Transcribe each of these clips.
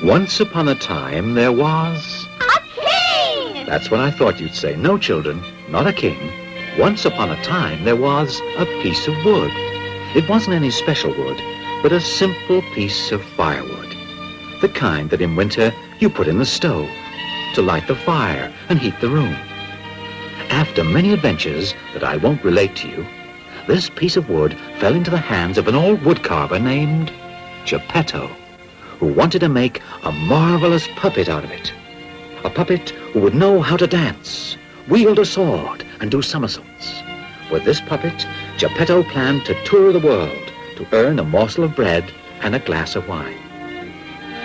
Once upon a time, there was... A king! That's what I thought you'd say. No, children, not a king. Once upon a time, there was a piece of wood. It wasn't any special wood, but a simple piece of firewood. The kind that in winter you put in the stove to light the fire and heat the room. After many adventures that I won't relate to you, this piece of wood fell into the hands of an old woodcarver named Geppetto, who wanted to make a marvelous puppet out of it. A puppet who would know how to dance, wield a sword, and do somersaults. With this puppet, Geppetto planned to tour the world to earn a morsel of bread and a glass of wine.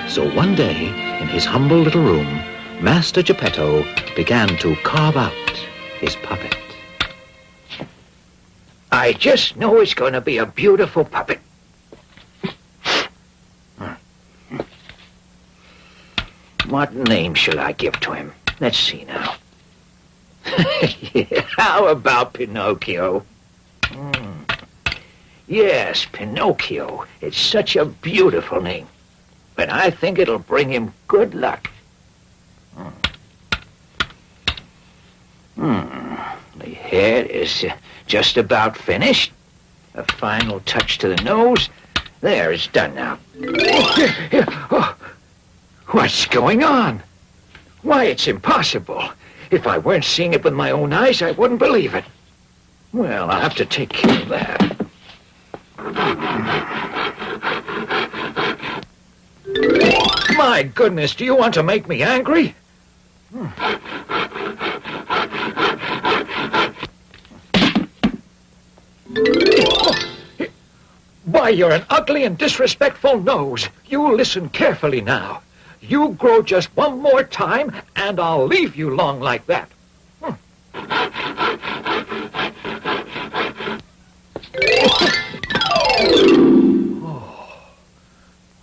So one day, in his humble little room, Master Geppetto began to carve out his puppet. I just know it's going to be a beautiful puppet. What name shall I give to him? Let's see now. How about Pinocchio? Yes, Pinocchio. It's such a beautiful name. But I think it'll bring him good luck. The head is just about finished. A final touch to the nose. There, it's done now. Oh, what's going on? Why, it's impossible. If I weren't seeing it with my own eyes, I wouldn't believe it. Well, I'll have to take care of that. My goodness, do you want to make me angry? Why, you're an ugly and disrespectful nose. You listen carefully now. You grow just one more time, and I'll leave you long like that.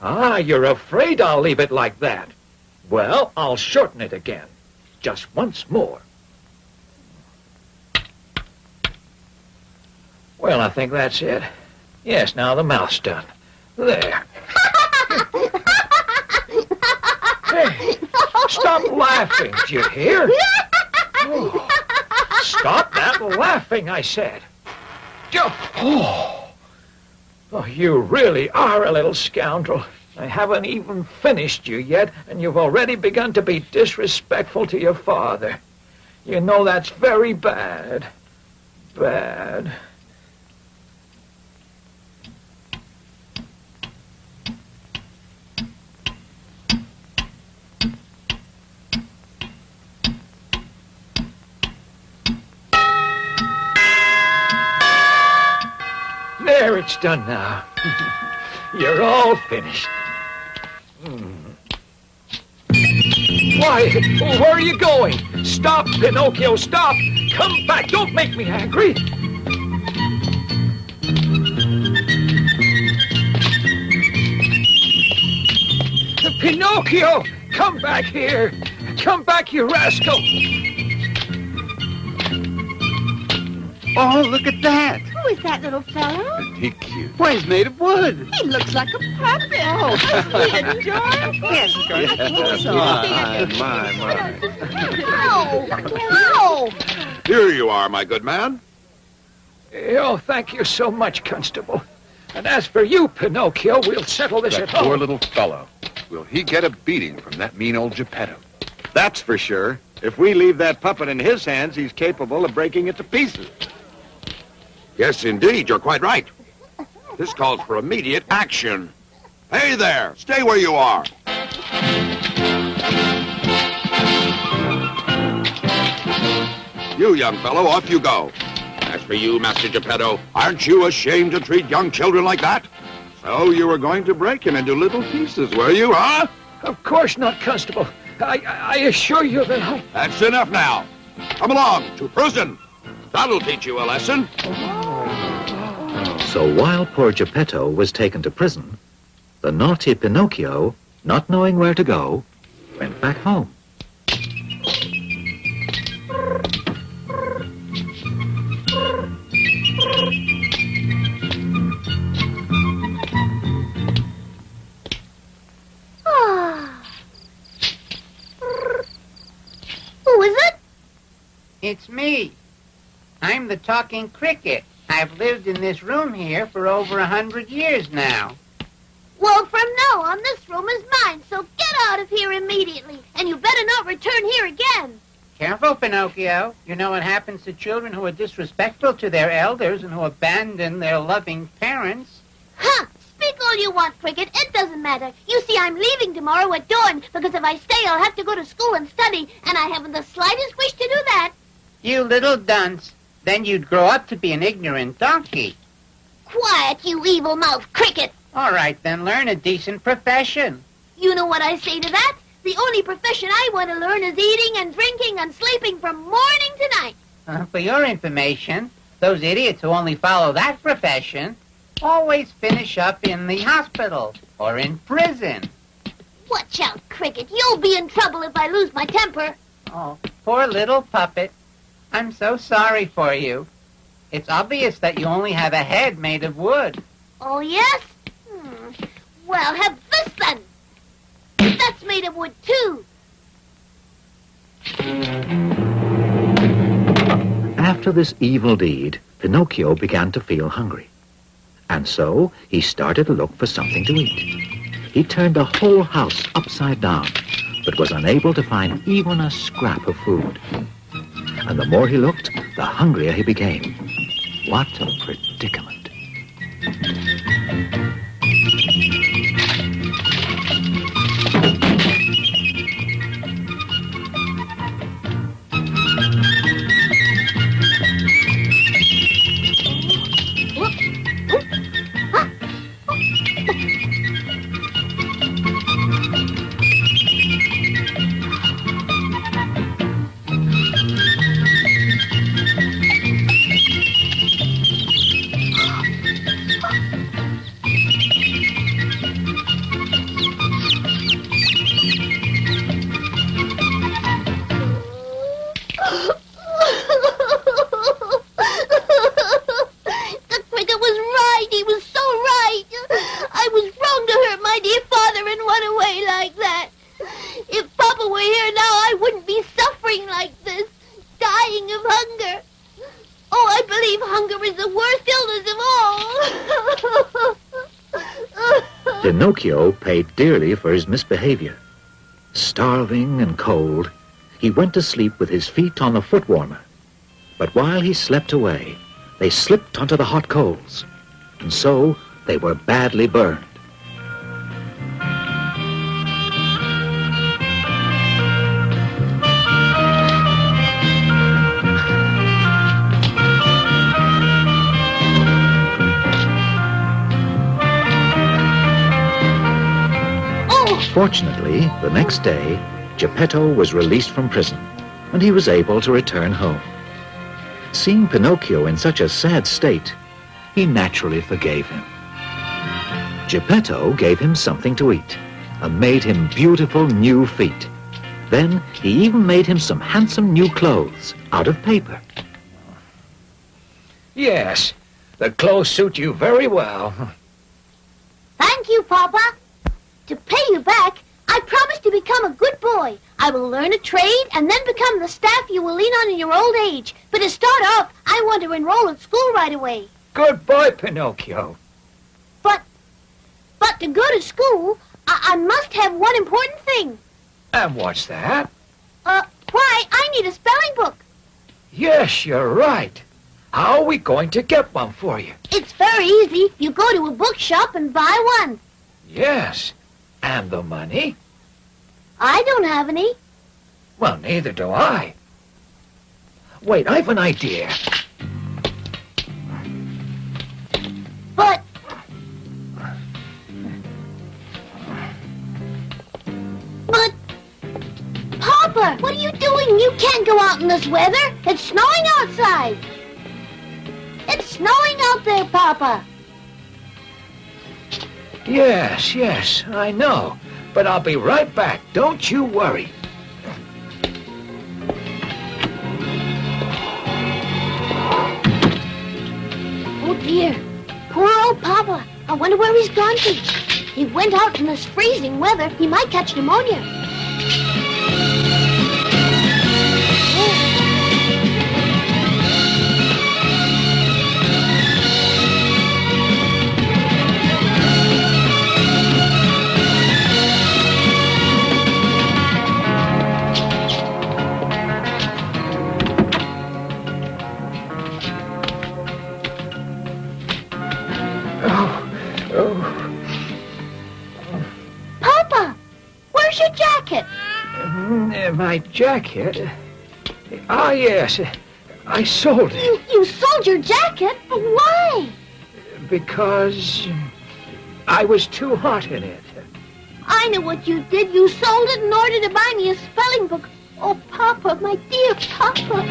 Ah, you're afraid I'll leave it like that. Well, I'll shorten it again. Just once more. Well, I think that's it. Yes, now the mouth's done. There. Hey, stop laughing, do you hear? Oh, stop that laughing, I said. Oh, you really are a little scoundrel. I haven't even finished you yet, and you've already begun to be disrespectful to your father. You know that's very bad. Bad. There, it's done now. You're all finished. Why, where are you going? Stop, Pinocchio, stop! Come back, don't make me angry! Pinocchio, come back here! Come back, you rascal! Oh, look at that! Who is that little fellow? Isn't he cute? Why, he's made of wood. He looks like a puppet. Oh, isn't he adorable? Yes, I think so. my. Ow! Here you are, my good man. Oh, thank you so much, Constable. And as for you, Pinocchio, we'll settle this That at home. poor little fellow. Will he get a beating from that mean old Geppetto? That's for sure. If we leave that puppet in his hands, he's capable of breaking it to pieces. Yes, indeed, you're quite right. This calls for immediate action. Hey there, stay where you are. You, young fellow, off you go. As for you, Master Geppetto, aren't you ashamed to treat young children like that? So you were going to break him into little pieces, were you, huh? Of course not, Constable. I assure you that I... That's enough now. Come along to prison. That'll teach you a lesson. So while poor Geppetto was taken to prison, the naughty Pinocchio, not knowing where to go, went back home. It's me. I'm the talking cricket. I've lived in this room here for over 100 years now. Well, from now on, this room is mine, so get out of here immediately. And you better not return here again. Careful, Pinocchio. You know what happens to children who are disrespectful to their elders and who abandon their loving parents. Huh! Speak all you want, Cricket. It doesn't matter. You see, I'm leaving tomorrow at dawn, because if I stay, I'll have to go to school and study, and I haven't the slightest wish to do that. You little dunce. Then you'd grow up to be an ignorant donkey. Quiet, you evil-mouthed Cricket. All right, then learn a decent profession. You know what I say to that? The only profession I want to learn is eating and drinking and sleeping from morning to night. For your information, those idiots who only follow that profession always finish up in the hospital or in prison. Watch out, Cricket. You'll be in trouble if I lose my temper. Oh, poor little puppet. I'm so sorry for you. It's obvious that you only have a head made of wood. Oh, yes? Well, have this then. That's made of wood, too. After this evil deed, Pinocchio began to feel hungry. And so he started to look for something to eat. He turned the whole house upside down, but was unable to find even a scrap of food. And the more he looked, the hungrier he became. What a predicament. Pinocchio paid dearly for his misbehavior. Starving and cold, he went to sleep with his feet on the foot warmer. But while he slept away, they slipped onto the hot coals, and so they were badly burned. Fortunately, the next day, Geppetto was released from prison, and he was able to return home. Seeing Pinocchio in such a sad state, he naturally forgave him. Geppetto gave him something to eat, and made him beautiful new feet. Then he even made him some handsome new clothes out of paper. Yes, the clothes suit you very well. Thank you, Papa. To pay you back, I promise to become a good boy. I will learn a trade and then become the staff you will lean on in your old age. But to start off, I want to enroll in school right away. Good boy, Pinocchio. But to go to school, I must have one important thing. And what's that? Why, I need a spelling book. Yes, you're right. How are we going to get one for you? It's very easy. You go to a bookshop and buy one. Yes. And the money? I don't have any. Well, neither do I. Wait, I've an idea. But... Papa, what are you doing? You can't go out in this weather. It's snowing outside. It's snowing out there, Papa. Yes, I know. But I'll be right back. Don't you worry. Oh, dear. Poor old Papa. I wonder where he's gone to. He went out in this freezing weather. He might catch pneumonia. My jacket? Ah, yes. I sold it. You sold your jacket? Why? Because I was too hot in it. I know what you did. You sold it in order to buy me a spelling book. Oh, Papa, my dear Papa.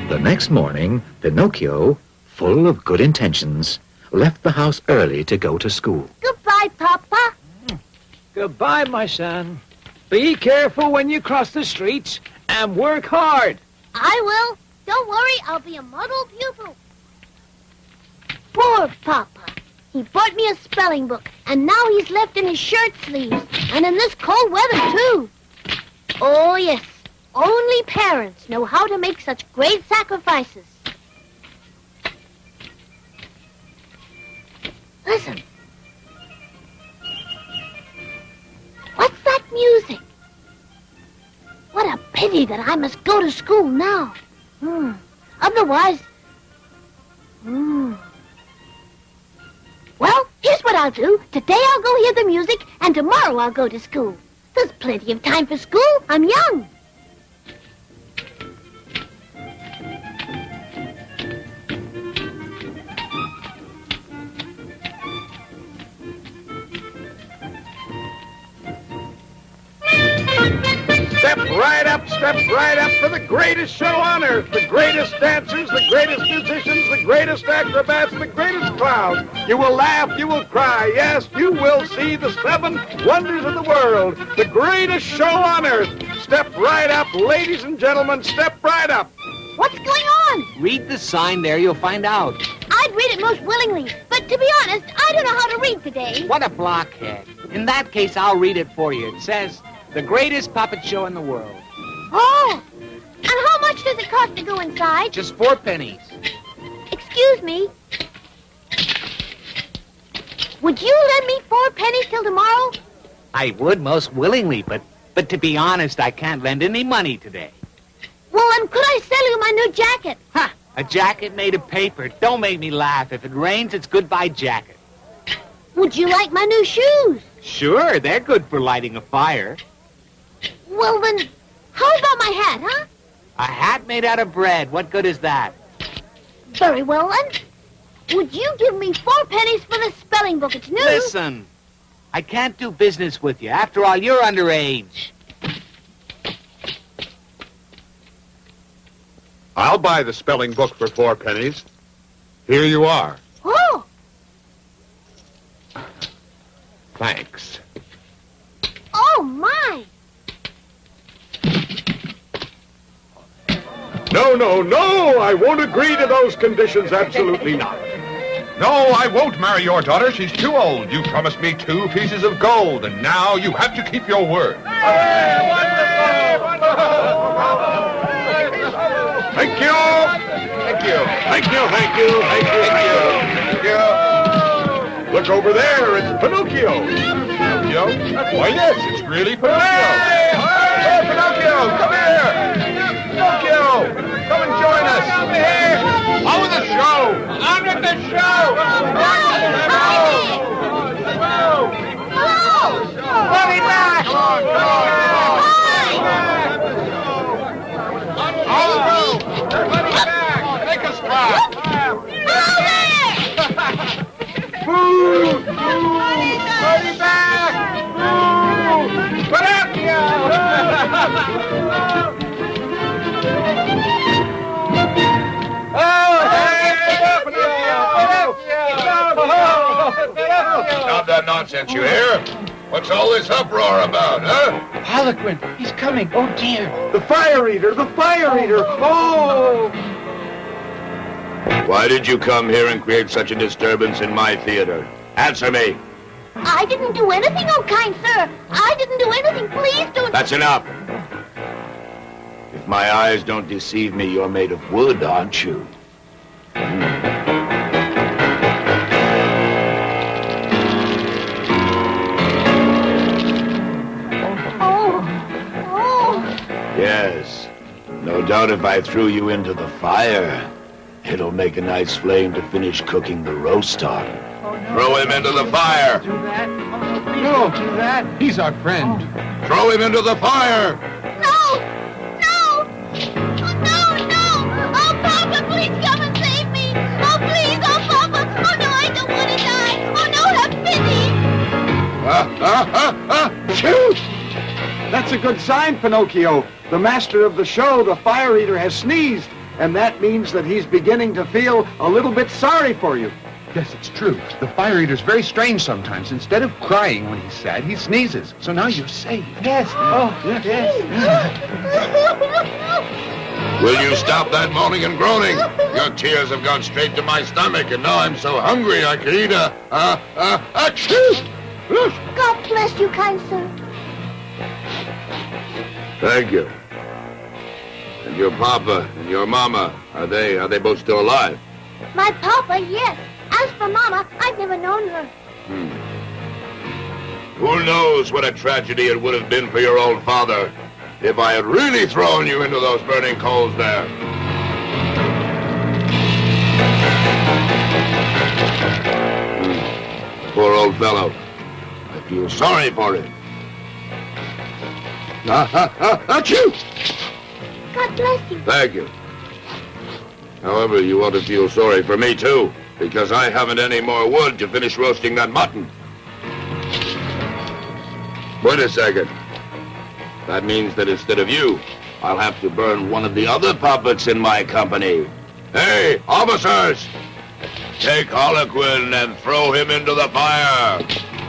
The next morning, Pinocchio, full of good intentions, left the house early to go to school. Goodbye, Papa. Goodbye, my son. Be careful when you cross the streets and work hard. I will. Don't worry, I'll be a model pupil. Poor Papa. He bought me a spelling book, and now he's left in his shirt sleeves, and in this cold weather, too. Oh, yes. Only parents know how to make such great sacrifices. Listen. What's that music? What a pity that I must go to school now. Otherwise... Well, here's what I'll do. Today I'll go hear the music, and tomorrow I'll go to school. There's plenty of time for school. I'm young. Step right up for the greatest show on earth. The greatest dancers, the greatest musicians, the greatest acrobats, the greatest clowns. You will laugh, you will cry. Yes, you will see the 7 wonders of the world. The greatest show on earth. Step right up, ladies and gentlemen, step right up. What's going on? Read the sign there, you'll find out. I'd read it most willingly, but to be honest, I don't know how to read today. What a blockhead. In that case, I'll read it for you. It says, the greatest puppet show in the world. Oh, and how much does it cost to go inside? Just 4 pennies. Excuse me. Would you lend me 4 pennies till tomorrow? I would most willingly, but to be honest, I can't lend any money today. Well, then could I sell you my new jacket? Ha! A jacket made of paper. Don't make me laugh. If it rains, it's goodbye jacket. Would you like my new shoes? Sure, they're good for lighting a fire. Well, then, how about my hat, huh? A hat made out of bread. What good is that? Very well, then. Would you give me 4 pennies for the spelling book? It's new. Listen, I can't do business with you. After all, you're underage. I'll buy the spelling book for 4 pennies. Here you are. Oh, Thanks. oh, my. No, I won't agree to those conditions. Absolutely not. No, I won't marry your daughter. She's too old. You promised me 2 pieces of gold, and now you have to keep your word. Thank you. Thank you. Thank you, thank you, thank you, thank you. Thank you. Look over there, it's Pinocchio. Pinocchio? Why, yes, it's really Pinocchio. Hey, Pinocchio, come here. Pinocchio, come and join us. Come here. On with the show. On with the show. Let me back. Come on. Let me back. Make us clap. Boo! Money back! Boo! Pinocchio! Stop that nonsense, you hear? What's all this uproar about, huh? Harlequin, he's coming. Oh, dear. The fire eater, the fire eater. Oh! Why did you come here and create such a disturbance in my theater? Answer me. I didn't do anything, oh kind sir. I didn't do anything. Please don't... That's enough. If my eyes don't deceive me, you're made of wood, aren't you? Oh. Yes. No doubt if I threw you into the fire, it'll make a nice flame to finish cooking the roast on. Oh, no. Throw him into the fire. Do that. Oh, no, please No, don't do that. he's our friend. Throw him into the fire! No! No! Oh, no, no! Oh, Papa, please come and save me! Oh, please! Oh, Papa! Oh, no, I don't want to die! Oh, no, have pity! Shoot! That's a good sign, Pinocchio. The master of the show, the fire eater, has sneezed. And that means that he's beginning to feel a little bit sorry for you. Yes, it's true. The fire eater's very strange sometimes. Instead of crying when he's sad, he sneezes. So now you're safe. Yes. Oh, yes. Will you stop that moaning and groaning? Your tears have gone straight to my stomach, and now I'm so hungry I could eat achoo! God bless you, kind sir. Thank you. And your papa and your mama, are they both still alive? My papa, yes. As for Mama, I've never known her. Who knows what a tragedy it would have been for your old father if I had really thrown you into those burning coals there. Poor old fellow. I feel sorry for him. Achoo! God bless you. Thank you. However, you ought to feel sorry for me, too, because I haven't any more wood to finish roasting that mutton. Wait a second. That means that instead of you, I'll have to burn one of the other puppets in my company. Hey, officers! Take Harlequin and throw him into the fire.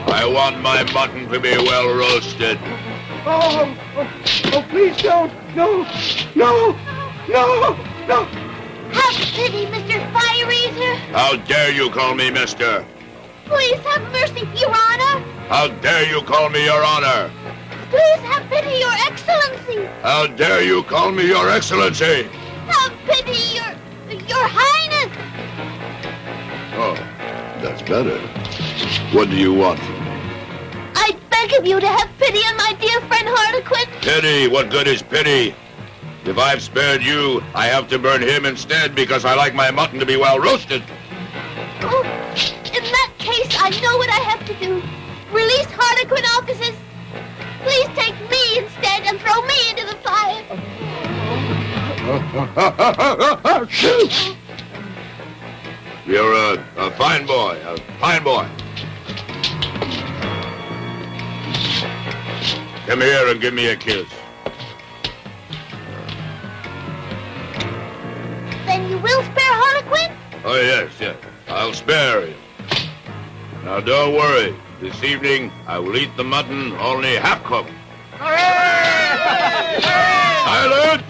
I want my mutton to be well roasted. Oh, please don't. No. Have pity, Mr. Fire Eater. How dare you call me mister? Please have mercy, Your Honor. How dare you call me your honor? Please have pity, Your Excellency. How dare you call me your excellency? Have pity, Your Highness. Oh, that's better. What do you want from me? I beg of you to have pity on my dear friend Harlequin. Pity? What good is pity? If I've spared you, I have to burn him instead because I like my mutton to be well roasted. Oh, in that case, I know what I have to do. Release Harlequin, officers. Please take me instead and throw me into the fire. Shoot! You're a fine boy, Come here and give me a kiss. Then you will spare Harlequin? Oh, yes. I'll spare him. Now, don't worry. This evening, I will eat the mutton only half-cooked. Silence!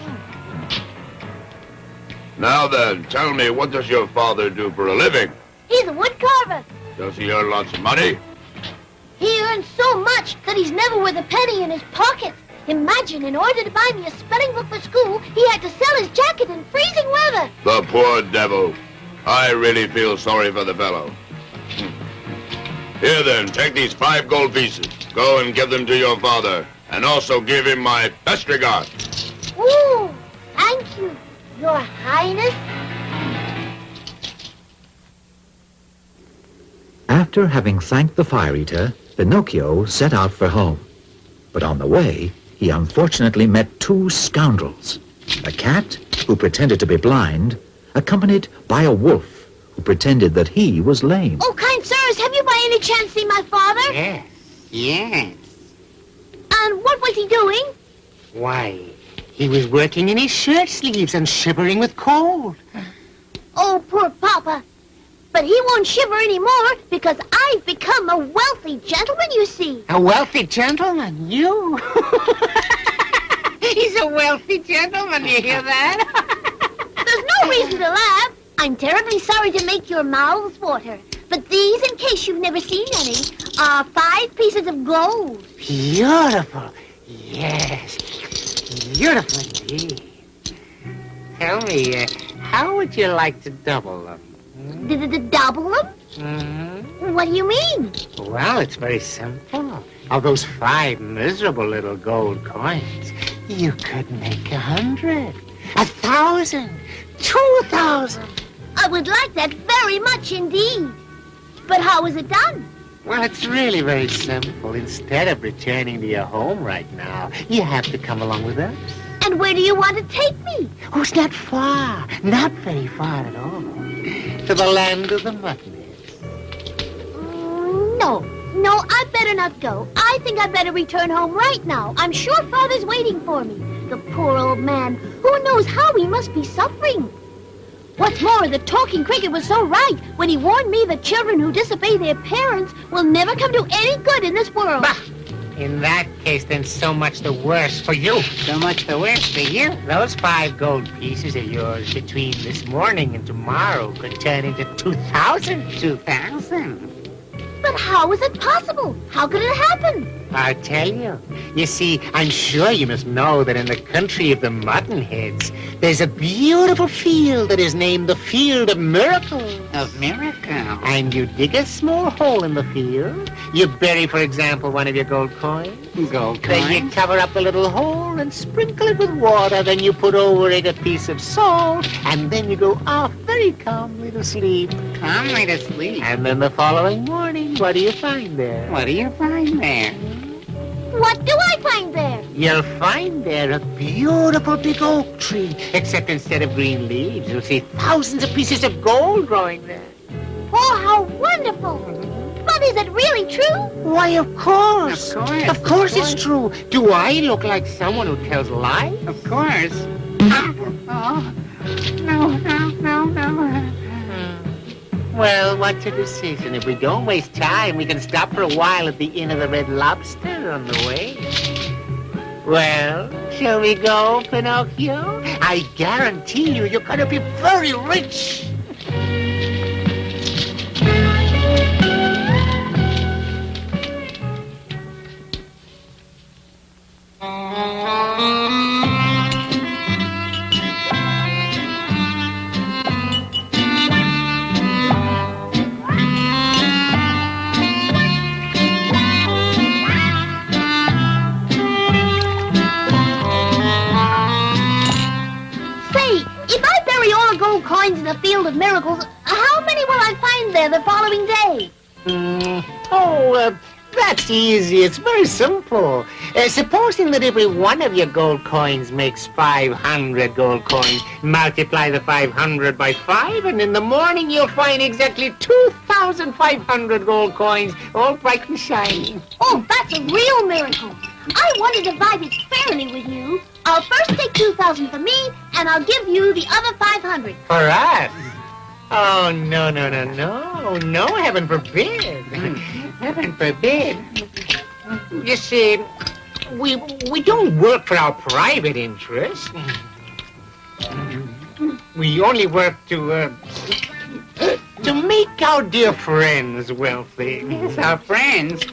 Now then, tell me, what does your father do for a living? He's a wood carver. Does he earn lots of money? He earns so much that he's never with a penny in his pocket. Imagine, in order to buy me a spelling book for school, he had to sell his jacket in freezing weather. The poor devil. I really feel sorry for the fellow. Here then, take these 5 gold pieces. Go and give them to your father. And also give him my best regards. Ooh, thank you, Your Highness. After having thanked the fire eater, Pinocchio set out for home. But on the way, he unfortunately met 2 scoundrels. A cat, who pretended to be blind, accompanied by a wolf, who pretended that he was lame. Oh, kind sirs, have you by any chance seen my father? Yes. And what was he doing? Why, he was working in his shirt sleeves and shivering with cold. Oh, poor Papa. But he won't shiver anymore because I've become a wealthy gentleman, you see. A wealthy gentleman? You? He's a wealthy gentleman, you hear that? There's no reason to laugh. I'm terribly sorry to make your mouths water. But these, in case you've never seen any, are 5 pieces of gold. Beautiful. Yes. Beautiful indeed. Tell me, how would you like to double them? Double them? Mm-hmm. What do you mean? Well, it's very simple. Of those 5 miserable little gold coins, you could make 100, 1,000, 2,000. I would like that very much indeed. But how is it done? Well, it's really very simple. Instead of returning to your home right now, you have to come along with us. And where do you want to take me? Oh, it's not far. Not very far at all. To the land of the muttonheads. No, I'd better not go. I think I'd better return home right now. I'm sure Father's waiting for me. The poor old man. Who knows how he must be suffering? What's more, the talking cricket was so right when he warned me that children who disobey their parents will never come to any good in this world. Bah! In that case, then so much the worse for you. So much the worse for you. Those 5 gold pieces of yours between this morning and tomorrow could turn into 2,000. 2,000. But how is it possible? How could it happen? I'll tell you. You see, I'm sure you must know that in the country of the muttonheads, there's a beautiful field that is named the Field of Miracles. Of miracles. And you dig a small hole in the field. You bury, for example, one of your gold coins. Gold Then you coins. cover up the little hole and sprinkle it with water. Then you put over it a piece of salt. And then you go off very calmly to sleep. Calmly to sleep. And then the following morning, what do you find there? What do you find there? What do I find there? You'll find there a beautiful big oak tree. Except instead of green leaves, you'll see thousands of pieces of gold growing there. Oh, how wonderful. But is it really true? Why, of course. Of course. Of course it's true. Do I look like someone who tells lies? Of course. Oh, no. Well, what's your decision? If we don't waste time, we can stop for a while at the Inn of the Red Lobster on the way. Well, shall we go, Pinocchio? I guarantee you're going to be very rich. Coins in the Field of Miracles, how many will I find there the following day? That's easy. It's very simple. Supposing that every one of your gold coins makes 500 gold coins, multiply the 500 by 5, and in the morning you'll find exactly 2,500 gold coins, all bright and shiny. Oh, that's a real miracle. I want to divide it fairly with you. I'll first take 2,000 for me, and I'll give you the other 500. For us? Oh, no. No, heaven forbid. Heaven forbid. You see, we don't work for our private interests. We only work to make our dear friends wealthy. Yes, our friends.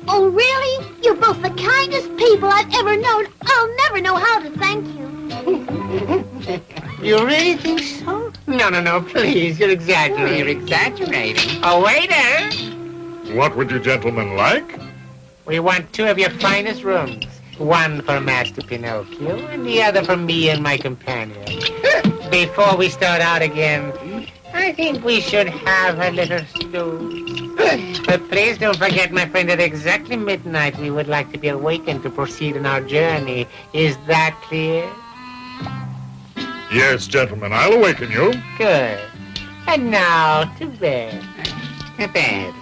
Oh, really? You're both the kindest people I've ever known. I'll never know how to thank you. You really think so? No, please, you're exaggerating. You're exaggerating. Oh, waiter! What would you gentlemen like? We want 2 of your finest rooms. One for Master Pinocchio and the other for me and my companion. Before we start out again, I think we should have a little stew. But please don't forget, my friend, at exactly midnight we would like to be awakened to proceed on our journey. Is that clear? Yes, gentlemen, I'll awaken you. Good. And now to bed. To bed.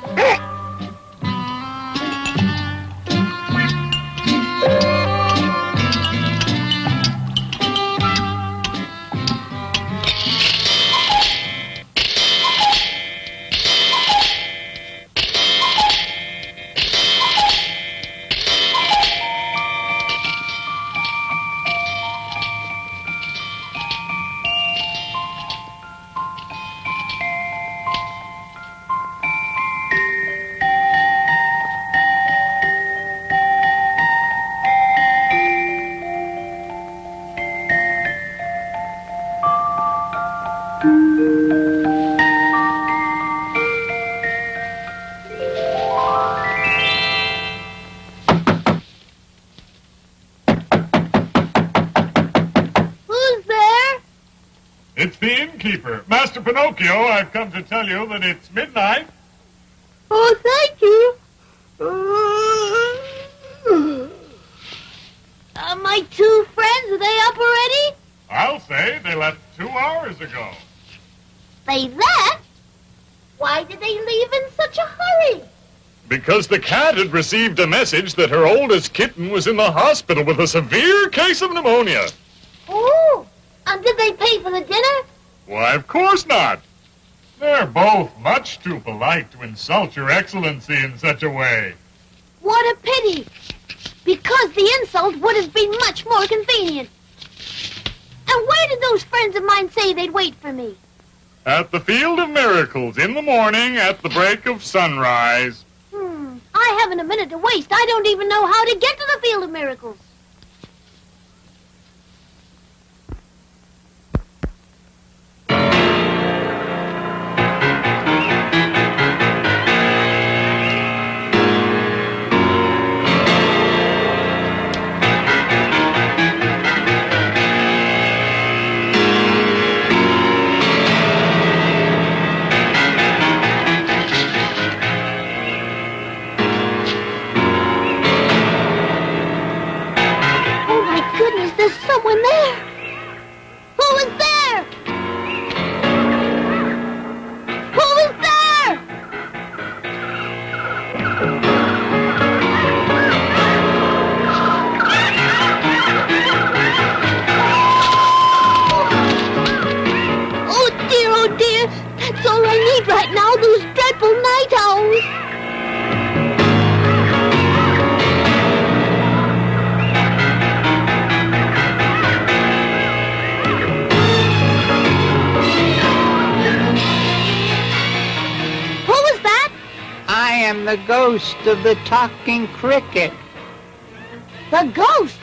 It's the innkeeper. Master Pinocchio, I've come to tell you that it's midnight. Oh, thank you. My two friends, are they up already? I'll say they left 2 hours ago. They left? Why did they leave in such a hurry? Because the cat had received a message that her oldest kitten was in the hospital with a severe case of pneumonia. Oh, and did they pay for the dinner? Why, of course not. They're both much too polite to insult your excellency in such a way. What a pity. Because the insult would have been much more convenient. And where did those friends of mine say they'd wait for me? At the Field of Miracles in the morning at the break of sunrise. I haven't a minute to waste. I don't even know how to get to the Field of Miracles. There's someone there. Who is there? Who is there? Oh dear. That's all I need right now, those dreadful night owls. I am the ghost of the talking cricket. The ghost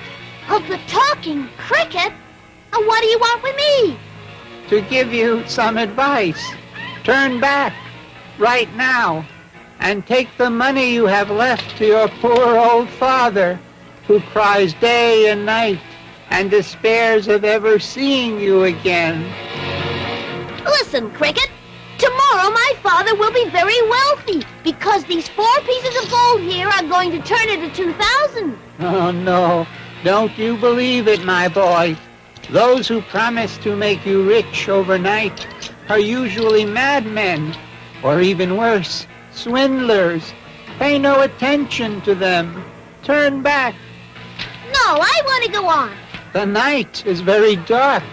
of the talking cricket? And what do you want with me? To give you some advice. Turn back right now and take the money you have left to your poor old father, who cries day and night and despairs of ever seeing you again. Listen, Cricket. Tomorrow my father will be very wealthy because these 4 pieces of gold here are going to turn into 2,000. Oh, no. Don't you believe it, my boy. Those who promise to make you rich overnight are usually madmen, or even worse, swindlers. Pay no attention to them. Turn back. No, I want to go on. The night is very dark.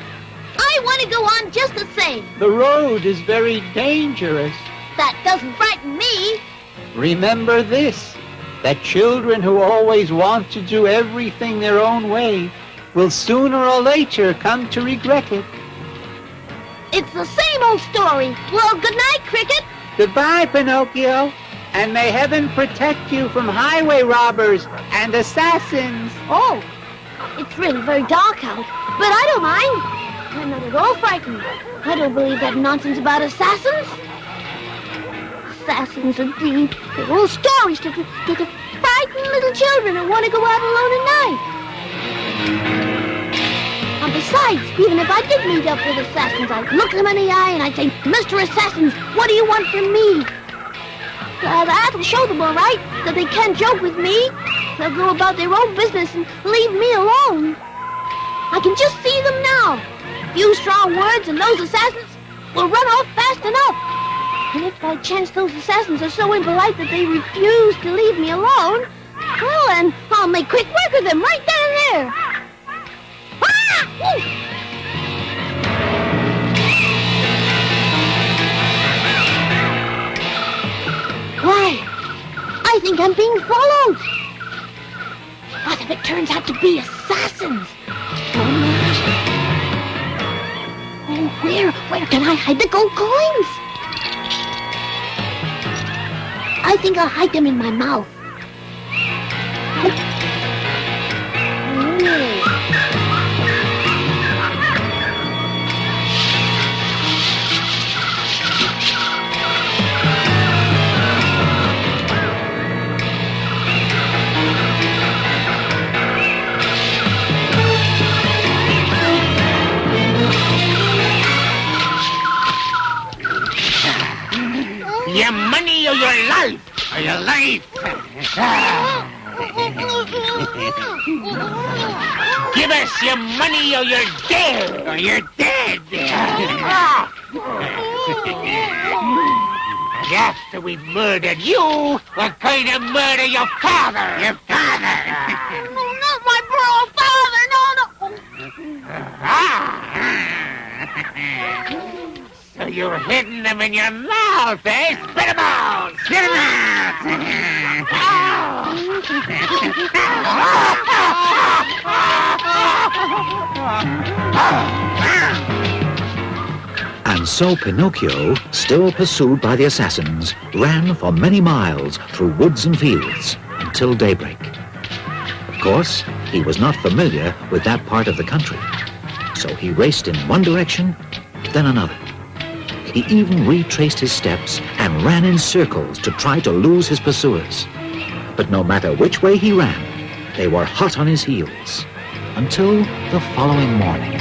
I want to go on just the same. The road is very dangerous. That doesn't frighten me. Remember this, that children who always want to do everything their own way will sooner or later come to regret it. It's the same old story. Well, good night, Cricket. Goodbye, Pinocchio, and may heaven protect you from highway robbers and assassins. Oh, it's really very dark out, but I don't mind. I'm not at all frightened. I don't believe that nonsense about assassins. Assassins, indeed. They're all stories to frighten little children who want to go out alone at night. And besides, even if I did meet up with assassins, I'd look them in the eye and I'd say, Mr. Assassins, what do you want from me? That'll show them all right that they can't joke with me. They'll go about their own business and leave me alone. I can just see them now. Few strong words and those assassins will run off fast enough. And if by chance those assassins are so impolite that they refuse to leave me alone, well then, I'll make quick work of them right then and there. Ah! Woo! Why, I think I'm being followed. What if it turns out to be assassins? Oh, where can I hide the gold coins? I think I'll hide them in my mouth. Your money or your life? Or your life? Give us your money or you're dead. Or you're dead. And after we've murdered you, we're going to murder your father. Your father. Not my poor old father. No. So you're hiding them in your mouth, eh? Spit them out! Spit them out! And so Pinocchio, still pursued by the assassins, ran for many miles through woods and fields until daybreak. Of course, he was not familiar with that part of the country, so he raced in one direction, then another. He even retraced his steps and ran in circles to try to lose his pursuers. But no matter which way he ran, they were hot on his heels until the following morning.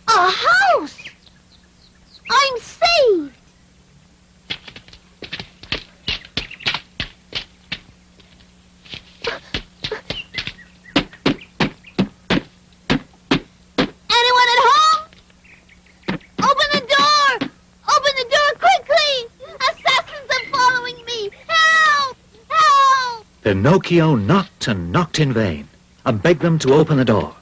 A house! I'm saved! Anyone at home? Open the door! Open the door quickly! Assassins are following me! Help! Help! Pinocchio knocked and knocked in vain and begged them to open the door.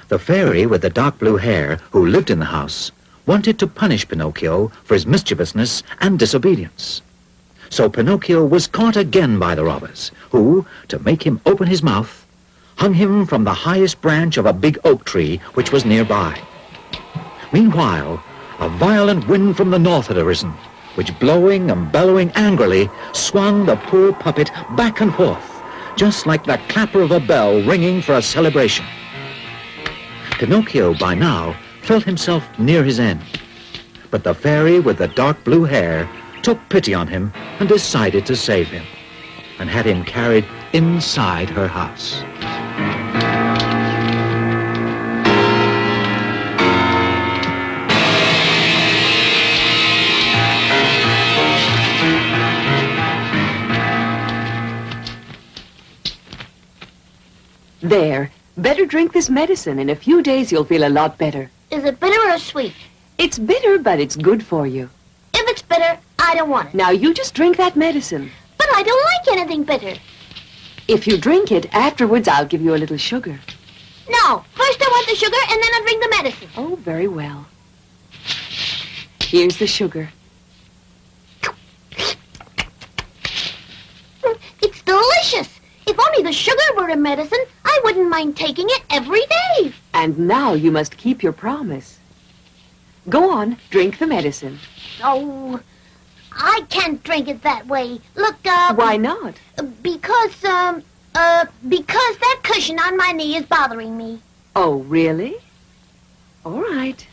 The fairy with the dark blue hair who lived in the house wanted to punish Pinocchio for his mischievousness and disobedience. So Pinocchio was caught again by the robbers, who, to make him open his mouth, hung him from the highest branch of a big oak tree which was nearby. Meanwhile, a violent wind from the north had arisen, which, blowing and bellowing angrily, swung the poor puppet back and forth, just like the clapper of a bell ringing for a celebration. Pinocchio, by now, felt himself near his end. But the fairy with the dark blue hair took pity on him and decided to save him, and had him carried inside her house. There. Better drink this medicine. In a few days, you'll feel a lot better. Is it bitter or sweet? It's bitter, but it's good for you. If it's bitter, I don't want it. Now, you just drink that medicine. But I don't like anything bitter. If you drink it, afterwards, I'll give you a little sugar. No, first I want the sugar, and then I'll drink the medicine. Oh, very well. Here's the sugar. It's delicious. If only the sugar were a medicine, I wouldn't mind taking it every day. And now you must keep your promise. Go on, drink the medicine. Oh, I can't drink it that way. Look, Why not? Because that cushion on my knee is bothering me. Oh, really? All right.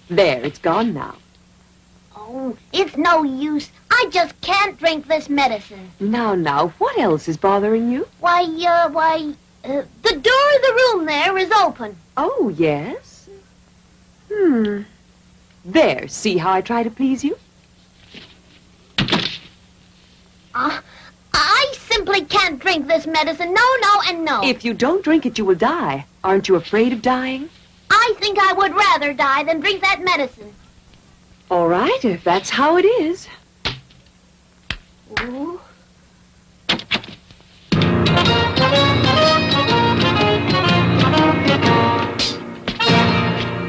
There, it's gone now. Oh, it's no use. I just can't drink this medicine. Now, what else is bothering you? The door of the room there is open. Oh, yes? There, see how I try to please you? I simply can't drink this medicine. No, and no. If you don't drink it, you will die. Aren't you afraid of dying? I think I would rather die than drink that medicine. All right, if that's how it is. Ooh.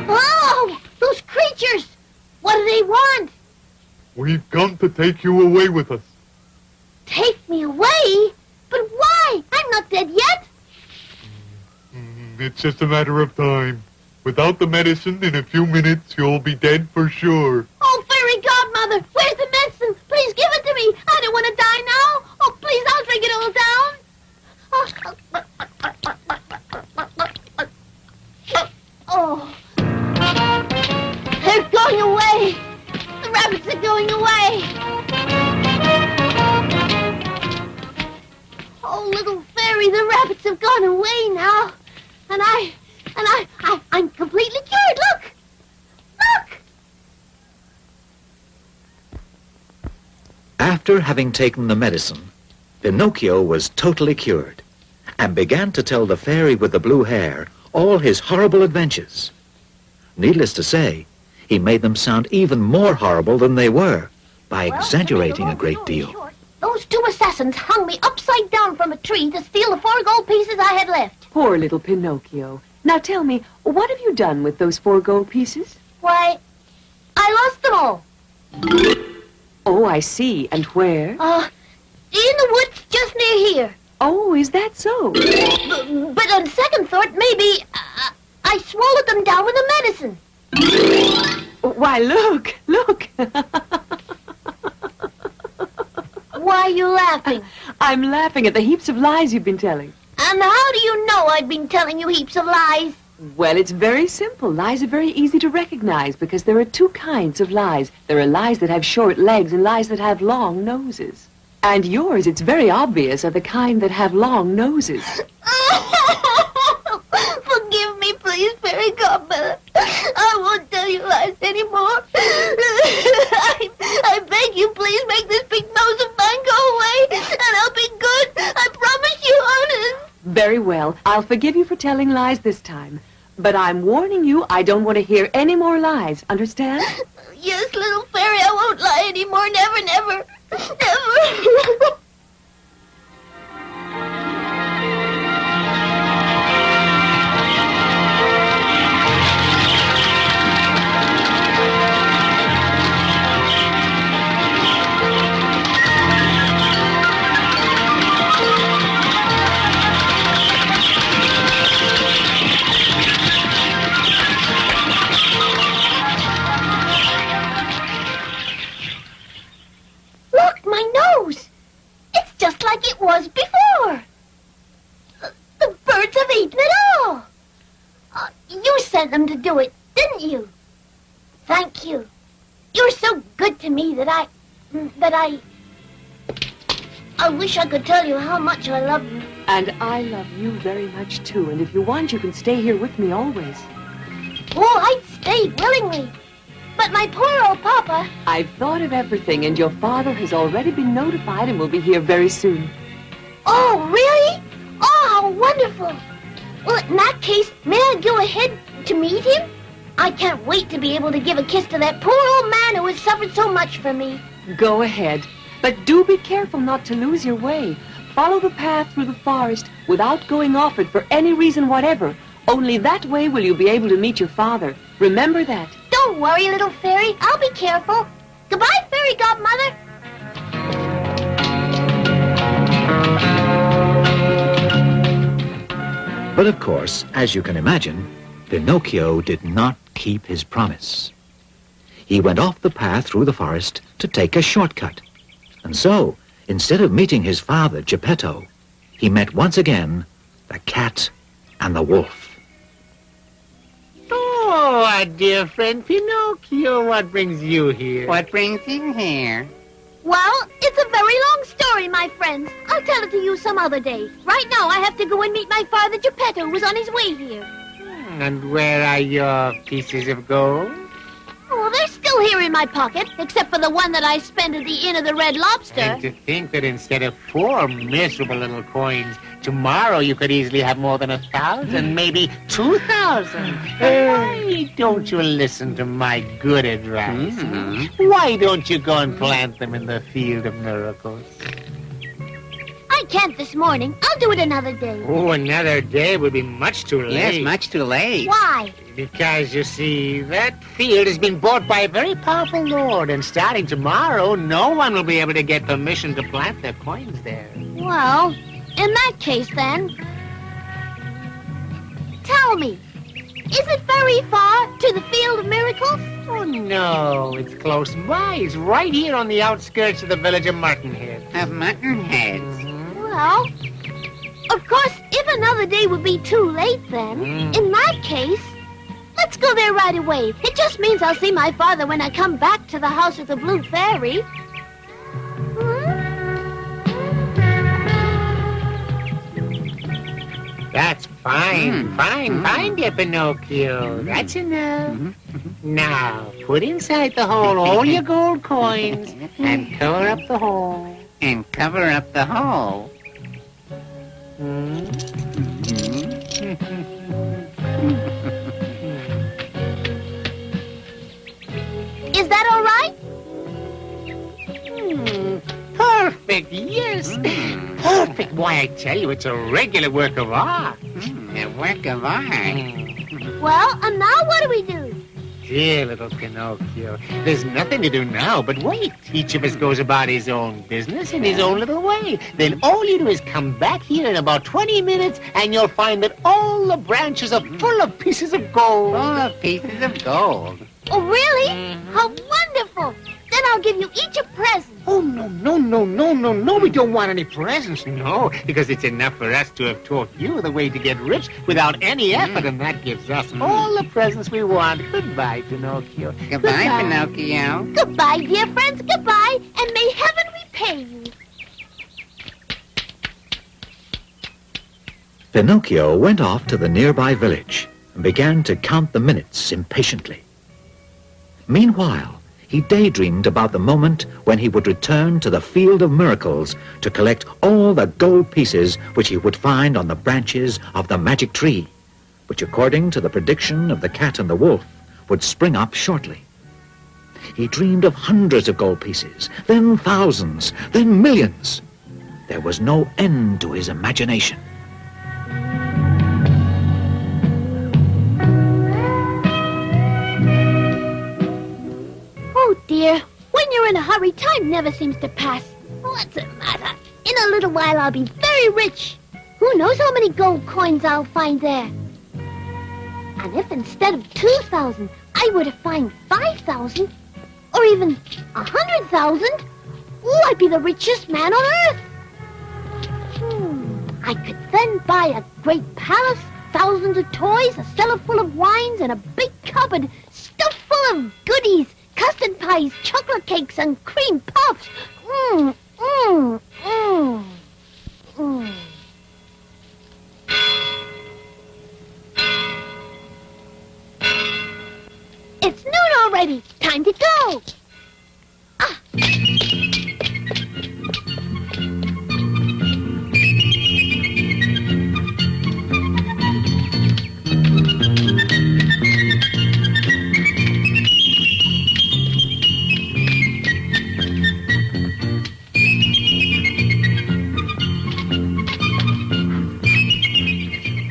Oh, those creatures! What do they want? We've come to take you away with us. Take me away? But why? I'm not dead yet. It's just a matter of time. Without the medicine, in a few minutes, you'll be dead for sure. Oh, fairy godmother, where's the medicine? Please give it to me. I don't want to die now. Oh, please, I'll drink it all down. Oh, little fairy, the rabbits have gone away now. And I'm completely cured. Look! Look! After having taken the medicine, Pinocchio was totally cured and began to tell the fairy with the blue hair all his horrible adventures. Needless to say, he made them sound even more horrible than they were by exaggerating a great deal. Those two assassins hung me upside down from a tree to steal the 4 gold pieces I had left. Poor little Pinocchio. Now tell me, what have you done with those 4 gold pieces? Why, I lost them all. Oh, I see. And where? In the woods just near here. Oh, is that so? But on second thought, maybe I swallowed them down with the medicine. Why, look, look. Why are you laughing? I'm laughing at the heaps of lies you've been telling. And how do you know I've been telling you heaps of lies? Well, it's very simple. Lies are very easy to recognize because there are 2 kinds of lies. There are lies that have short legs and lies that have long noses. And yours, it's very obvious, are the kind that have long noses. Forgive me, please, fairy godmother. I won't tell you lies anymore. I beg you, please make this big nose of mine go away, and I'll be good. I promise you, honest. Very well. I'll forgive you for telling lies this time. But I'm warning you, I don't want to hear any more lies. Understand? Yes, little fairy, I won't lie anymore. Never, never, never. Like it was before. The birds have eaten it all. You sent them to do it, didn't you? Thank you. You're so good to me that I wish I could tell you how much I love you. And I love you very much, too. And if you want, you can stay here with me always. Oh, I'd stay willingly. But my poor old papa... I've thought of everything, and your father has already been notified and will be here very soon. Oh, really? Oh, how wonderful. Well, in that case, may I go ahead to meet him? I can't wait to be able to give a kiss to that poor old man who has suffered so much for me. Go ahead. But do be careful not to lose your way. Follow the path through the forest without going off it for any reason whatever. Only that way will you be able to meet your father. Remember that. Don't worry, little fairy. I'll be careful. Goodbye, fairy godmother. But of course, as you can imagine, Pinocchio did not keep his promise. He went off the path through the forest to take a shortcut. And so, instead of meeting his father, Geppetto, he met once again the cat and the wolf. Oh, our dear friend Pinocchio, what brings you here? What brings you here? Well, it's a very long story, my friends. I'll tell it to you some other day. Right now, I have to go and meet my father, Geppetto, who's on his way here. And where are your pieces of gold? Oh, they're still here in my pocket, except for the one that I spent at the Inn of the Red Lobster. And to think that instead of 4 miserable little coins, tomorrow you could easily have more than 1,000, maybe 2,000. Why don't you listen to my good advice? Why don't you go and plant them in the field of miracles? I can't this morning. I'll do it another day. Oh, another day would be much too late. Yes, much too late. Why? Because, you see, that field has been bought by a very powerful lord, and starting tomorrow, no one will be able to get permission to plant their coins there. Well, in that case, then, tell me, is it very far to the Field of Miracles? Oh, no, it's close by. It's right here on the outskirts of the village of Martinhead. Of Muttonheads. Well, of course, if another day would be too late, then, in that case, let's go there right away. It just means I'll see my father when I come back to the house of the Blue Fairy. That's fine, fine, dear Pinocchio. That's enough. Now, put inside the hole all your gold coins and cover up the hole. And cover up the hole. Is that all right? Perfect, yes. Perfect. Why, I tell you, it's a regular work of art. A work of art. Well, and now what do we do? Dear little Pinocchio, there's nothing to do now but wait. Each of us goes about his own business in his own little way. Then all you do is come back here in about 20 minutes and you'll find that all the branches are full of pieces of gold. Full of pieces of gold. Oh, really? How wonderful! Then I'll give you each a present. Oh, no, we don't want any presents, no, because it's enough for us to have taught you the way to get rich without any effort, and that gives us all the presents we want. Goodbye, Pinocchio. Goodbye, Pinocchio. Goodbye, dear friends, goodbye, and may heaven repay you. Pinocchio went off to the nearby village and began to count the minutes impatiently. Meanwhile, he daydreamed about the moment when he would return to the Field of Miracles to collect all the gold pieces which he would find on the branches of the magic tree, which, according to the prediction of the cat and the wolf, would spring up shortly. He dreamed of hundreds of gold pieces, then thousands, then millions. There was no end to his imagination. Oh, dear. When you're in a hurry, time never seems to pass. What's the matter? In a little while, I'll be very rich. Who knows how many gold coins I'll find there? And if instead of 2,000, I were to find 5,000, or even 100,000, oh, I'd be the richest man on earth. I could then buy a great palace, thousands of toys, a cellar full of wines, and a big cupboard stuffed full of goodies, custard pies, chocolate cakes, and cream puffs. It's noon already. Time to go.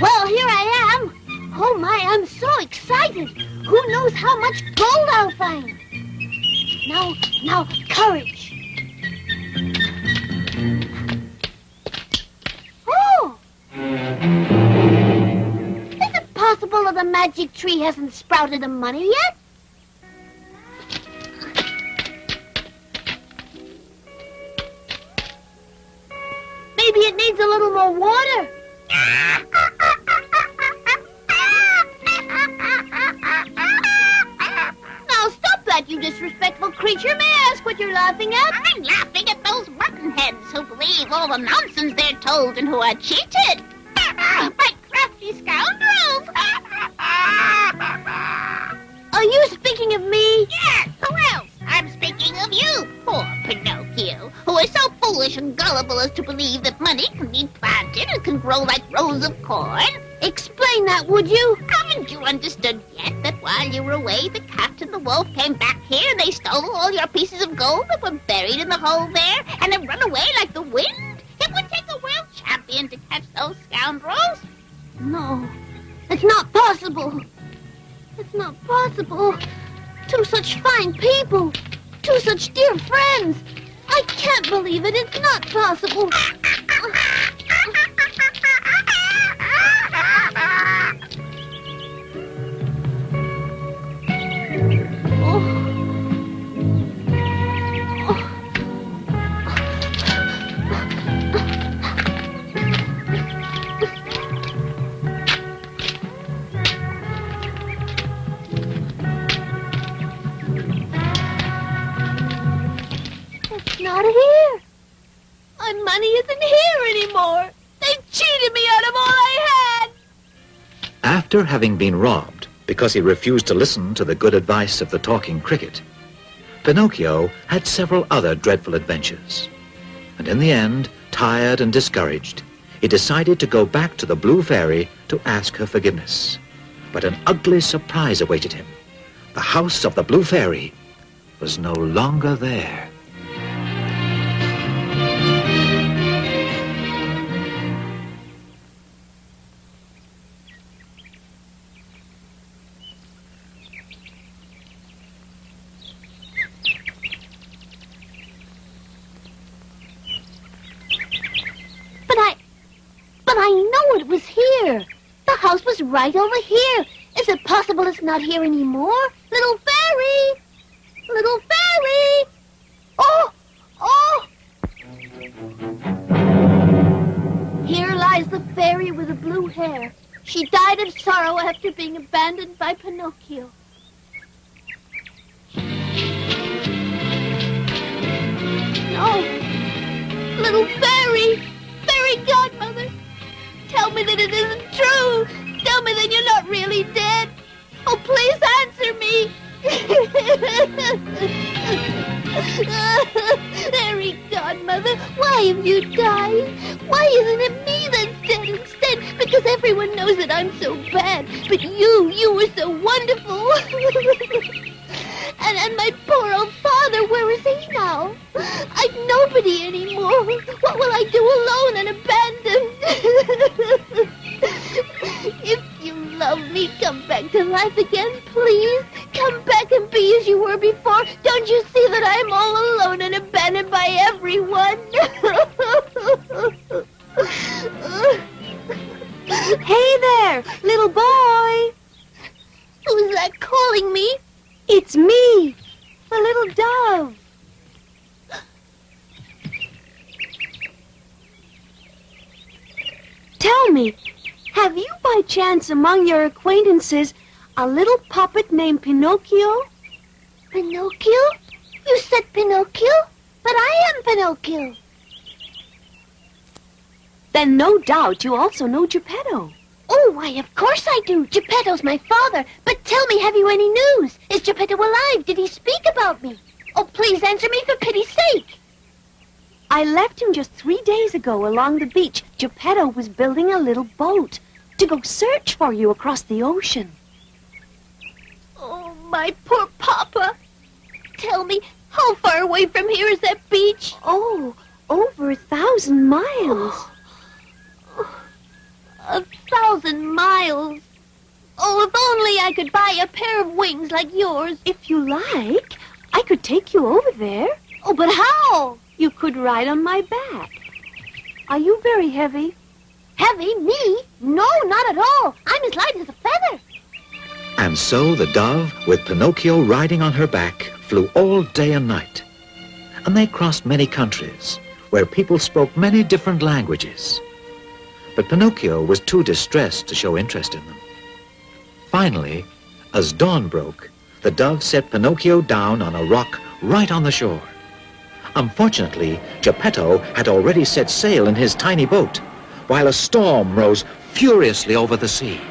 Well, here I am. Oh, my, I'm so excited. Who knows how much gold I'll find? Now, courage. Oh! Is it possible that the magic tree hasn't sprouted the money yet? Maybe it needs a little more water. Now stop that, you disrespectful creature. May I ask what you're laughing at? I'm laughing at those muttonheads who believe all the nonsense they're told and who are cheated by crafty scoundrels. Are you speaking of me? Yes, who else? I'm speaking of you, poor Pinocchio, who is so foolish and gullible as to believe that money can be planted and can grow like rows of corn. Explain that, would you? Haven't you understood yet that while you were away, the cat and the wolf came back here and they stole all your pieces of gold that were buried in the hole there and have run away like the wind? It would take a world champion to catch those scoundrels. No, it's not possible. It's not possible. Two such fine people. Two such dear friends. I can't believe it. It's not possible. Not here. My money isn't After having been robbed because he refused to listen to the good advice of the talking cricket, Pinocchio had several other dreadful adventures. And in the end, tired and discouraged, he decided to go back to the Blue Fairy to ask her forgiveness. But an ugly surprise awaited him. The house of the Blue Fairy was no longer there. But I know it was here. The house was right over here. Is it possible it's not here anymore? Little fairy! Little fairy! Oh! Oh! Here lies the fairy with the blue hair. She died of sorrow after being abandoned by Pinocchio. No! Little fairy! Fairy godmother! Tell me that it isn't true! Tell me that you're not really dead! Oh, please answer me! Fairy godmother, why have you died? Why isn't it me that's dead instead? Because everyone knows that I'm so bad. But you were so wonderful. And my poor old father, where is he now? I've nobody anymore. What will I do alone and abandoned? If you love me, come back to life again, please. Come back and be as you were before. Don't you see that I'm all alone and abandoned by everyone? Hey there, little boy. Who's that calling me? It's me, the little dove. Tell me, have you by chance among your acquaintances a little puppet named Pinocchio? Pinocchio? You said Pinocchio? But I am Pinocchio. Then no doubt you also know Geppetto. Oh, why, of course I do. Geppetto's my father. But tell me, have you any news? Is Geppetto alive? Did he speak about me? Oh, please answer me for pity's sake. I left him just 3 days ago along the beach. Geppetto was building a little boat to go search for you across the ocean. Oh, my poor papa. Tell me, how far away from here is that beach? Oh, over 1,000 miles. 1,000 miles. Oh, if only I could buy a pair of wings like yours. If you like, I could take you over there. Oh, but how? You could ride on my back. Are you very heavy? Heavy? Me? No, not at all. I'm as light as a feather. And so the dove, with Pinocchio riding on her back, flew all day and night. And they crossed many countries, where people spoke many different languages. But Pinocchio was too distressed to show interest in them. Finally, as dawn broke, the dove set Pinocchio down on a rock right on the shore. Unfortunately, Geppetto had already set sail in his tiny boat, while a storm rose furiously over the sea.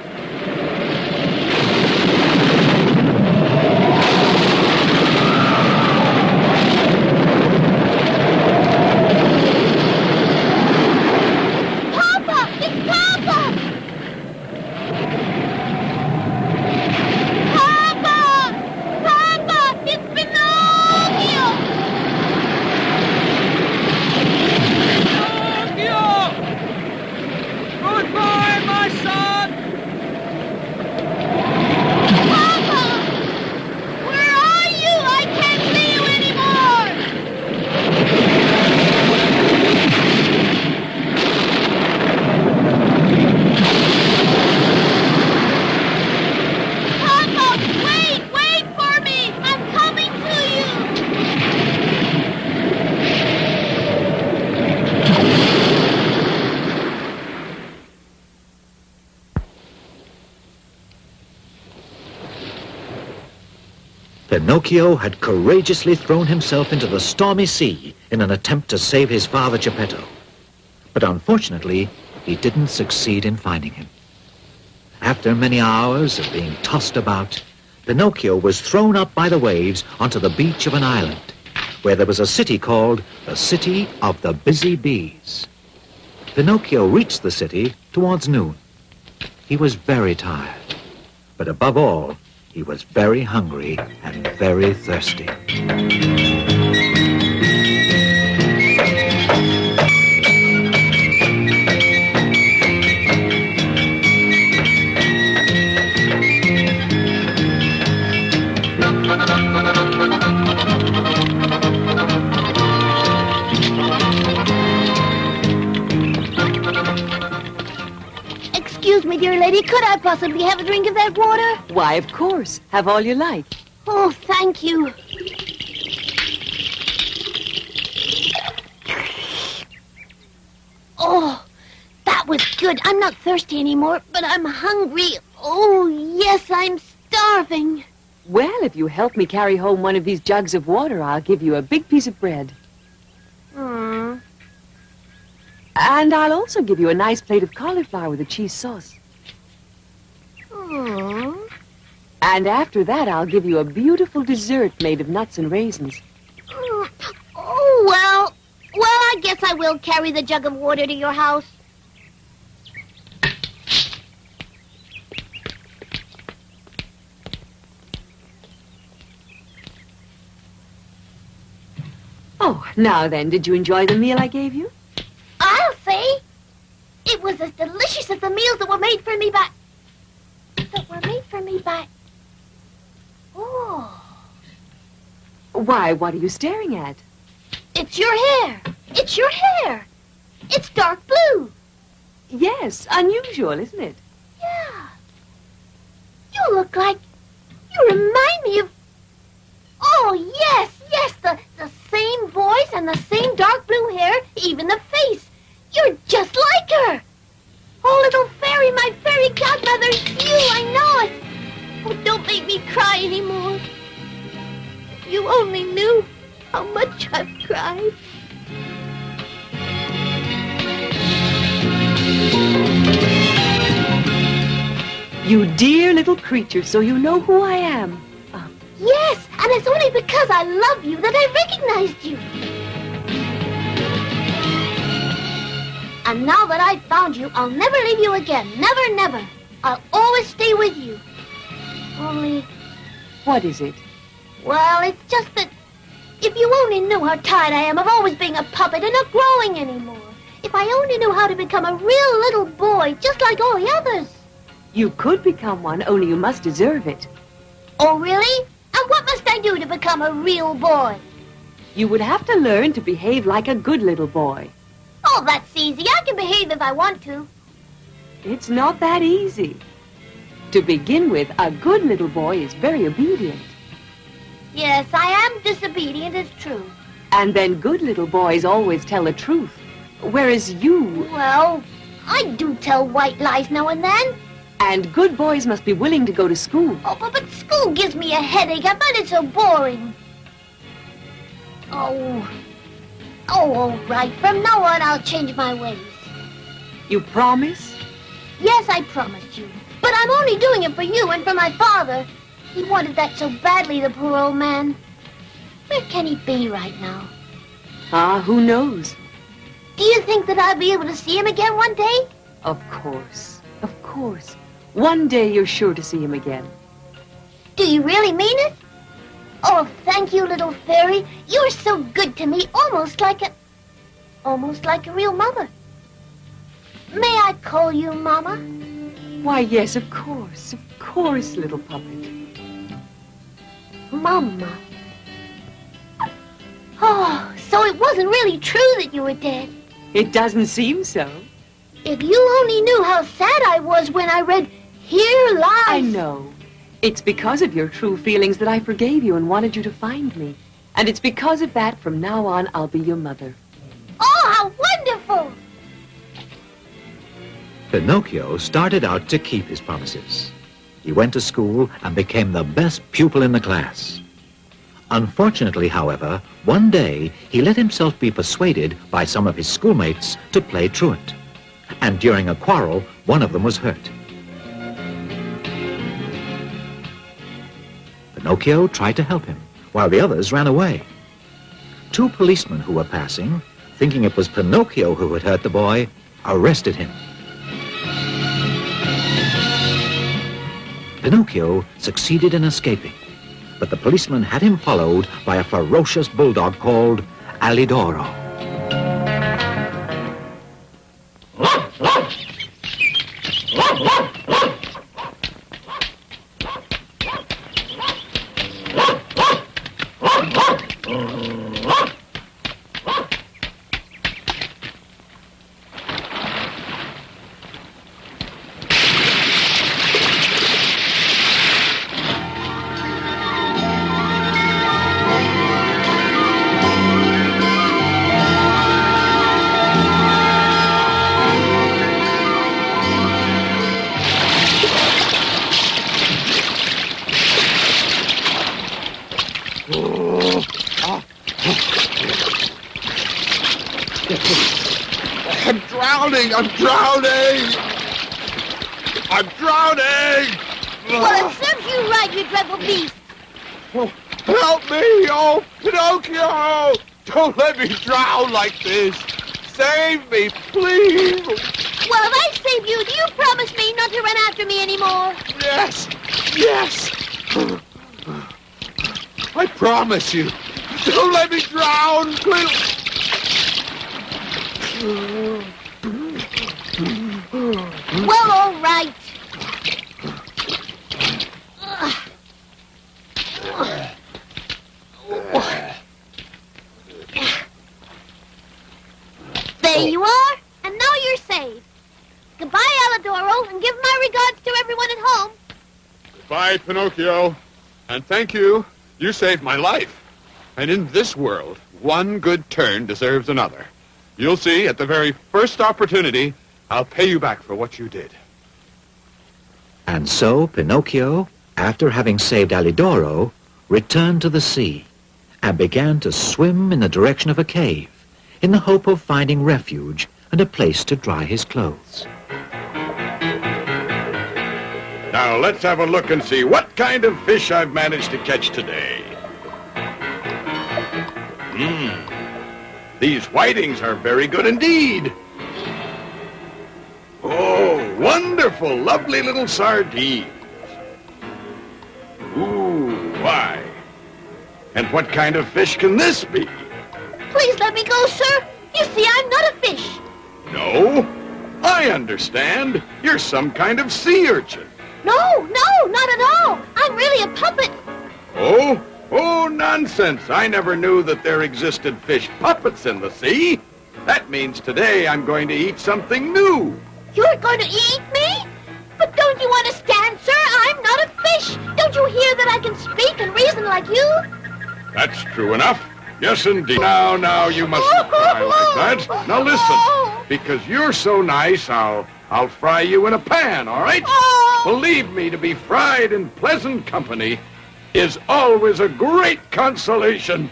Pinocchio had courageously thrown himself into the stormy sea in an attempt to save his father Geppetto. But unfortunately, he didn't succeed in finding him. After many hours of being tossed about, Pinocchio was thrown up by the waves onto the beach of an island, where there was a city called the City of the Busy Bees. Pinocchio reached the city towards noon. He was very tired, but above all, he was very hungry and very thirsty. Excuse me, dear lady, could I possibly have a drink of that water? Why, of course. Have all you like. Oh, thank you. Oh, that was good. I'm not thirsty anymore, but I'm hungry. Oh, yes, I'm starving. Well, if you help me carry home one of these jugs of water, I'll give you a big piece of bread. Hmm. And I'll also give you a nice plate of cauliflower with a cheese sauce. Hmm. And after that, I'll give you a beautiful dessert made of nuts and raisins. Oh, well, I guess I will carry the jug of water to your house. Oh, now then, did you enjoy the meal I gave you? I'll say. It was as delicious as the meals that were made for me by... Oh. Why, what are you staring at? It's your hair. It's your hair. It's dark blue. Yes, unusual, isn't it? Yeah. You look like... You remind me of... Oh, yes, the same voice and the same dark blue hair, even the face. You're just like her. Oh, little fairy, my fairy godmother, it's you, I know it. Oh, don't make me cry anymore. If you only knew how much I've cried. You dear little creature, so you know who I am. Yes, and it's only because I love you that I recognized you. And now that I've found you, I'll never leave you again. Never, never. I'll always stay with you. Only... What is it? Well, it's just that if you only knew how tired I am of always being a puppet and not growing anymore. If I only knew how to become a real little boy, just like all the others. You could become one, only you must deserve it. Oh, really? And what must I do to become a real boy? You would have to learn to behave like a good little boy. Oh, that's easy. I can behave if I want to. It's not that easy. To begin with, a good little boy is very obedient. Yes, I am disobedient, it's true. And then good little boys always tell the truth. Whereas you... Well, I do tell white lies now and then. And good boys must be willing to go to school. Oh, but school gives me a headache. I find it so boring. Oh, all right. From now on, I'll change my ways. You promise? Yes, I promised you. But I'm only doing it for you and for my father. He wanted that so badly, the poor old man. Where can he be right now? Who knows? Do you think that I'll be able to see him again one day? Of course. Of course. One day you're sure to see him again. Do you really mean it? Oh, thank you, little fairy. You're so good to me, almost like a real mother. May I call you Mama? Why, yes, of course, little puppet. Mama. Oh, so it wasn't really true that you were dead. It doesn't seem so. If you only knew how sad I was when I read, "Here lies..." I know. It's because of your true feelings that I forgave you and wanted you to find me. And it's because of that, from now on, I'll be your mother. Oh, how wonderful! Pinocchio started out to keep his promises. He went to school and became the best pupil in the class. Unfortunately, however, one day he let himself be persuaded by some of his schoolmates to play truant. And during a quarrel, one of them was hurt. Pinocchio tried to help him, while the others ran away. Two policemen who were passing, thinking it was Pinocchio who had hurt the boy, arrested him. Pinocchio succeeded in escaping, but the policeman had him followed by a ferocious bulldog called Alidoro. I'm drowning! I'm drowning! I'm drowning! Well, it serves you right, you dreadful beast. Oh, help me! Oh, Pinocchio! Don't let me drown like this! Save me, please! Well, if I save you, do you promise me not to run after me anymore? Yes! Yes! I promise you! Don't let me drown, please! Well, all right. There you are, and now you're saved. Goodbye, Alidoro, and give my regards to everyone at home. Goodbye, Pinocchio. And thank you. You saved my life. And in this world, one good turn deserves another. You'll see, at the very first opportunity, I'll pay you back for what you did. And so Pinocchio, after having saved Alidoro, returned to the sea and began to swim in the direction of a cave in the hope of finding refuge and a place to dry his clothes. Now, let's have a look and see what kind of fish I've managed to catch today. These whitings are very good indeed. Oh, wonderful, lovely little sardines. Ooh, why? And what kind of fish can this be? Please let me go, sir. You see, I'm not a fish. No, I understand. You're some kind of sea urchin. No, not at all. I'm really a puppet. Oh, nonsense. I never knew that there existed fish puppets in the sea. That means today I'm going to eat something new. You're going to eat me? But don't you understand, sir? I'm not a fish. Don't you hear that I can speak and reason like you? That's true enough. Yes, indeed. Now, you mustn't cry like that. Now, listen. Because you're so nice, I'll fry you in a pan, all right? Believe me, to be fried in pleasant company is always a great consolation.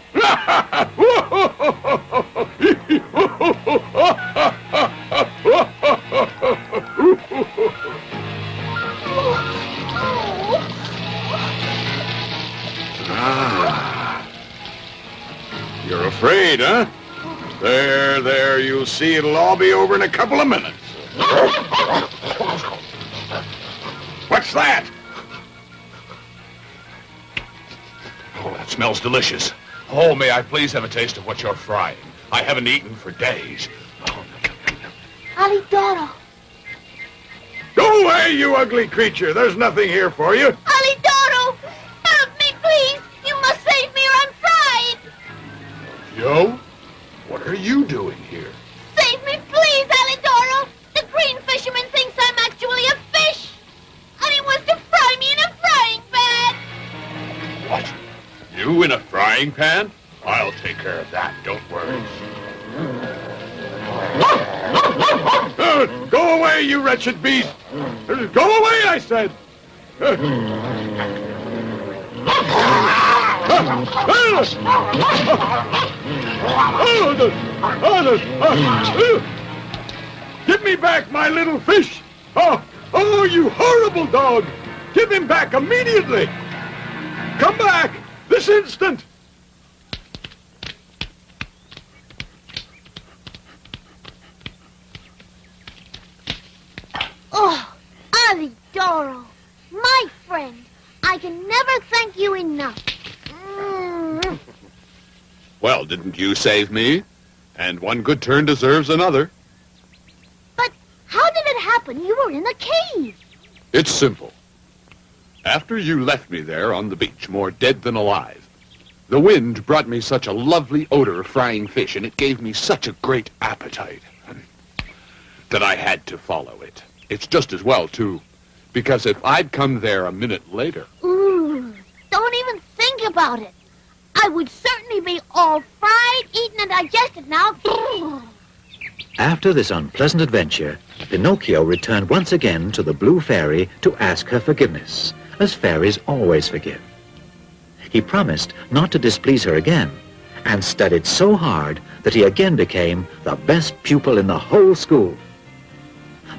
You're afraid, huh? There, you'll see it'll all be over in a couple of minutes. What's that? Oh, that smells delicious. Oh, may I please have a taste of what you're frying? I haven't eaten for days. Oh. Alidoro. Go away, you ugly creature. There's nothing here for you. Alidoro! Help me, please! You must save me or I'm fried! Yo? What are you doing here? Save me, please, Alidoro! The green fisherman thinks I'm actually a fish! And he wants to fry me in a frying pan! What? You in a frying pan? I'll take care of that, don't worry. Go away, you wretched beast! Go away, I said! Give me back my little fish! Oh, you horrible dog! Give him back immediately! Come back! This instant! Oh, Alidoro, my friend, I can never thank you enough. Mm. Well, didn't you save me? And one good turn deserves another. But how did it happen? You were in a cave. It's simple. After you left me there on the beach, more dead than alive, the wind brought me such a lovely odor of frying fish, and it gave me such a great appetite that I had to follow it. It's just as well, too, because if I'd come there a minute later... Ooh, don't even think about it. I would certainly be all fried, eaten, and digested now. After this unpleasant adventure, Pinocchio returned once again to the Blue Fairy to ask her forgiveness, as fairies always forgive. He promised not to displease her again, and studied so hard that he again became the best pupil in the whole school.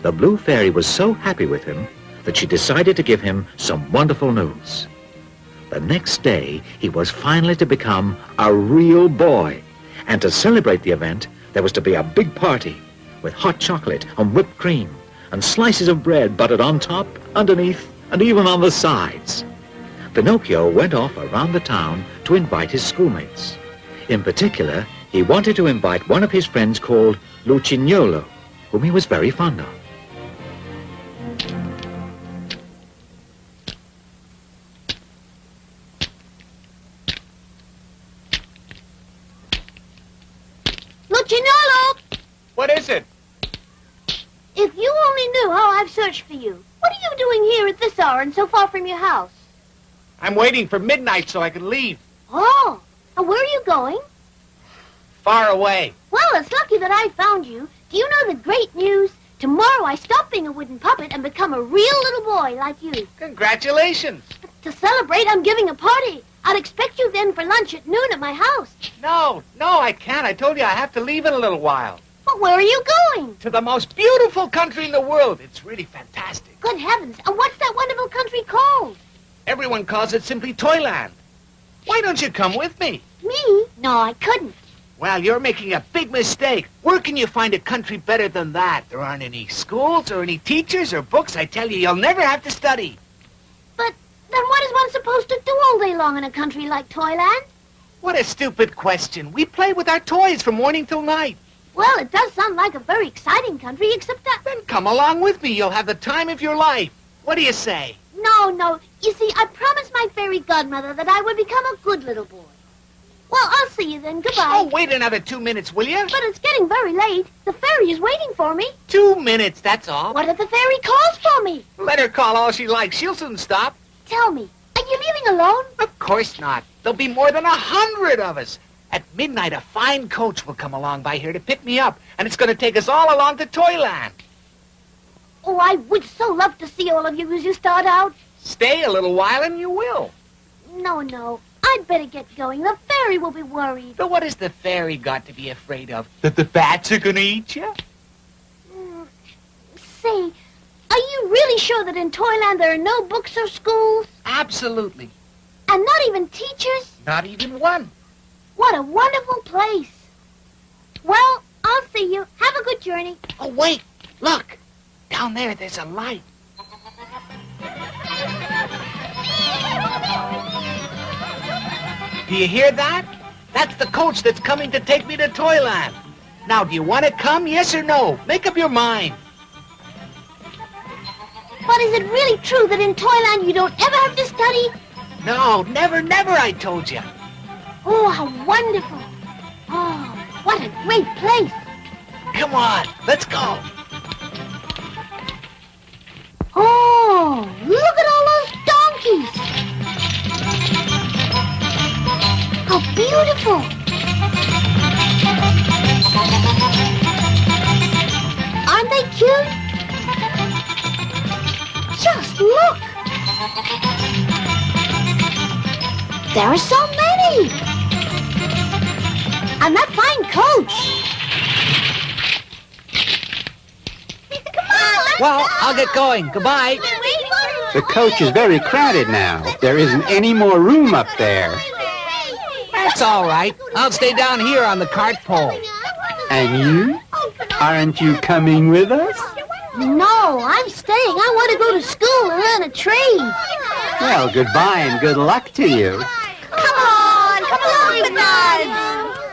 The Blue Fairy was so happy with him that she decided to give him some wonderful news. The next day, he was finally to become a real boy, and to celebrate the event, there was to be a big party with hot chocolate and whipped cream and slices of bread buttered on top, underneath, and even on the sides. Pinocchio went off around the town to invite his schoolmates. In particular, he wanted to invite one of his friends called Lucignolo, whom he was very fond of. Lucignolo! What is it? If you only knew how I've searched for you. What are you doing here at this hour and so far from your house? I'm waiting for midnight so I can leave. Oh, and where are you going? Far away. Well, it's lucky that I found you. Do you know the great news? Tomorrow I stop being a wooden puppet and become a real little boy like you. Congratulations. To celebrate, I'm giving a party. I'll expect you then for lunch at noon at my house. No, I can't. I told you I have to leave in a little while. But where are you going? To the most beautiful country in the world. It's really fantastic. Good heavens. And what's that wonderful country called? Everyone calls it simply Toyland. Why don't you come with me? Me? No, I couldn't. Well, you're making a big mistake. Where can you find a country better than that? There aren't any schools or any teachers or books. I tell you, you'll never have to study. But then what is one supposed to do all day long in a country like Toyland? What a stupid question. We play with our toys from morning till night. Well, it does sound like a very exciting country, except that... Then come along with me. You'll have the time of your life. What do you say? No. You see, I promised my fairy godmother that I would become a good little boy. Well, I'll see you then. Goodbye. Oh, wait another 2 minutes, will you? But it's getting very late. The fairy is waiting for me. 2 minutes, that's all. What if the fairy calls for me? Let her call all she likes. She'll soon stop. Tell me, are you leaving alone? Of course not. There'll be more than 100 of us. At midnight, a fine coach will come along by here to pick me up, and it's going to take us all along to Toyland. Oh, I would so love to see all of you as you start out. Stay a little while and you will. No. I'd better get going. The fairy will be worried. But what has the fairy got to be afraid of? That the bats are going to eat you? Say, are you really sure that in Toyland there are no books or schools? Absolutely. And not even teachers? Not even one. What a wonderful place. Well, I'll see you. Have a good journey. Oh, wait. Look. Down there, there's a light. Do you hear that? That's the coach that's coming to take me to Toyland. Now, do you want to come, yes or no? Make up your mind. But is it really true that in Toyland you don't ever have to study? No, never, I told you. Oh, how wonderful. Oh, what a great place. Come on, let's go. Oh, look at all those donkeys. How beautiful. Aren't they cute? Just look. There are so many. And that fine coach. Come on, let's Well, go. I'll get going. Goodbye. We're waiting for you. The coach is very crowded now. There isn't any more room up there. That's all right. I'll stay down here on the cart pole. And you? Aren't you coming with us? No, I'm staying. I want to go to school and learn a trade. Well, goodbye and good luck to you. Come along with us.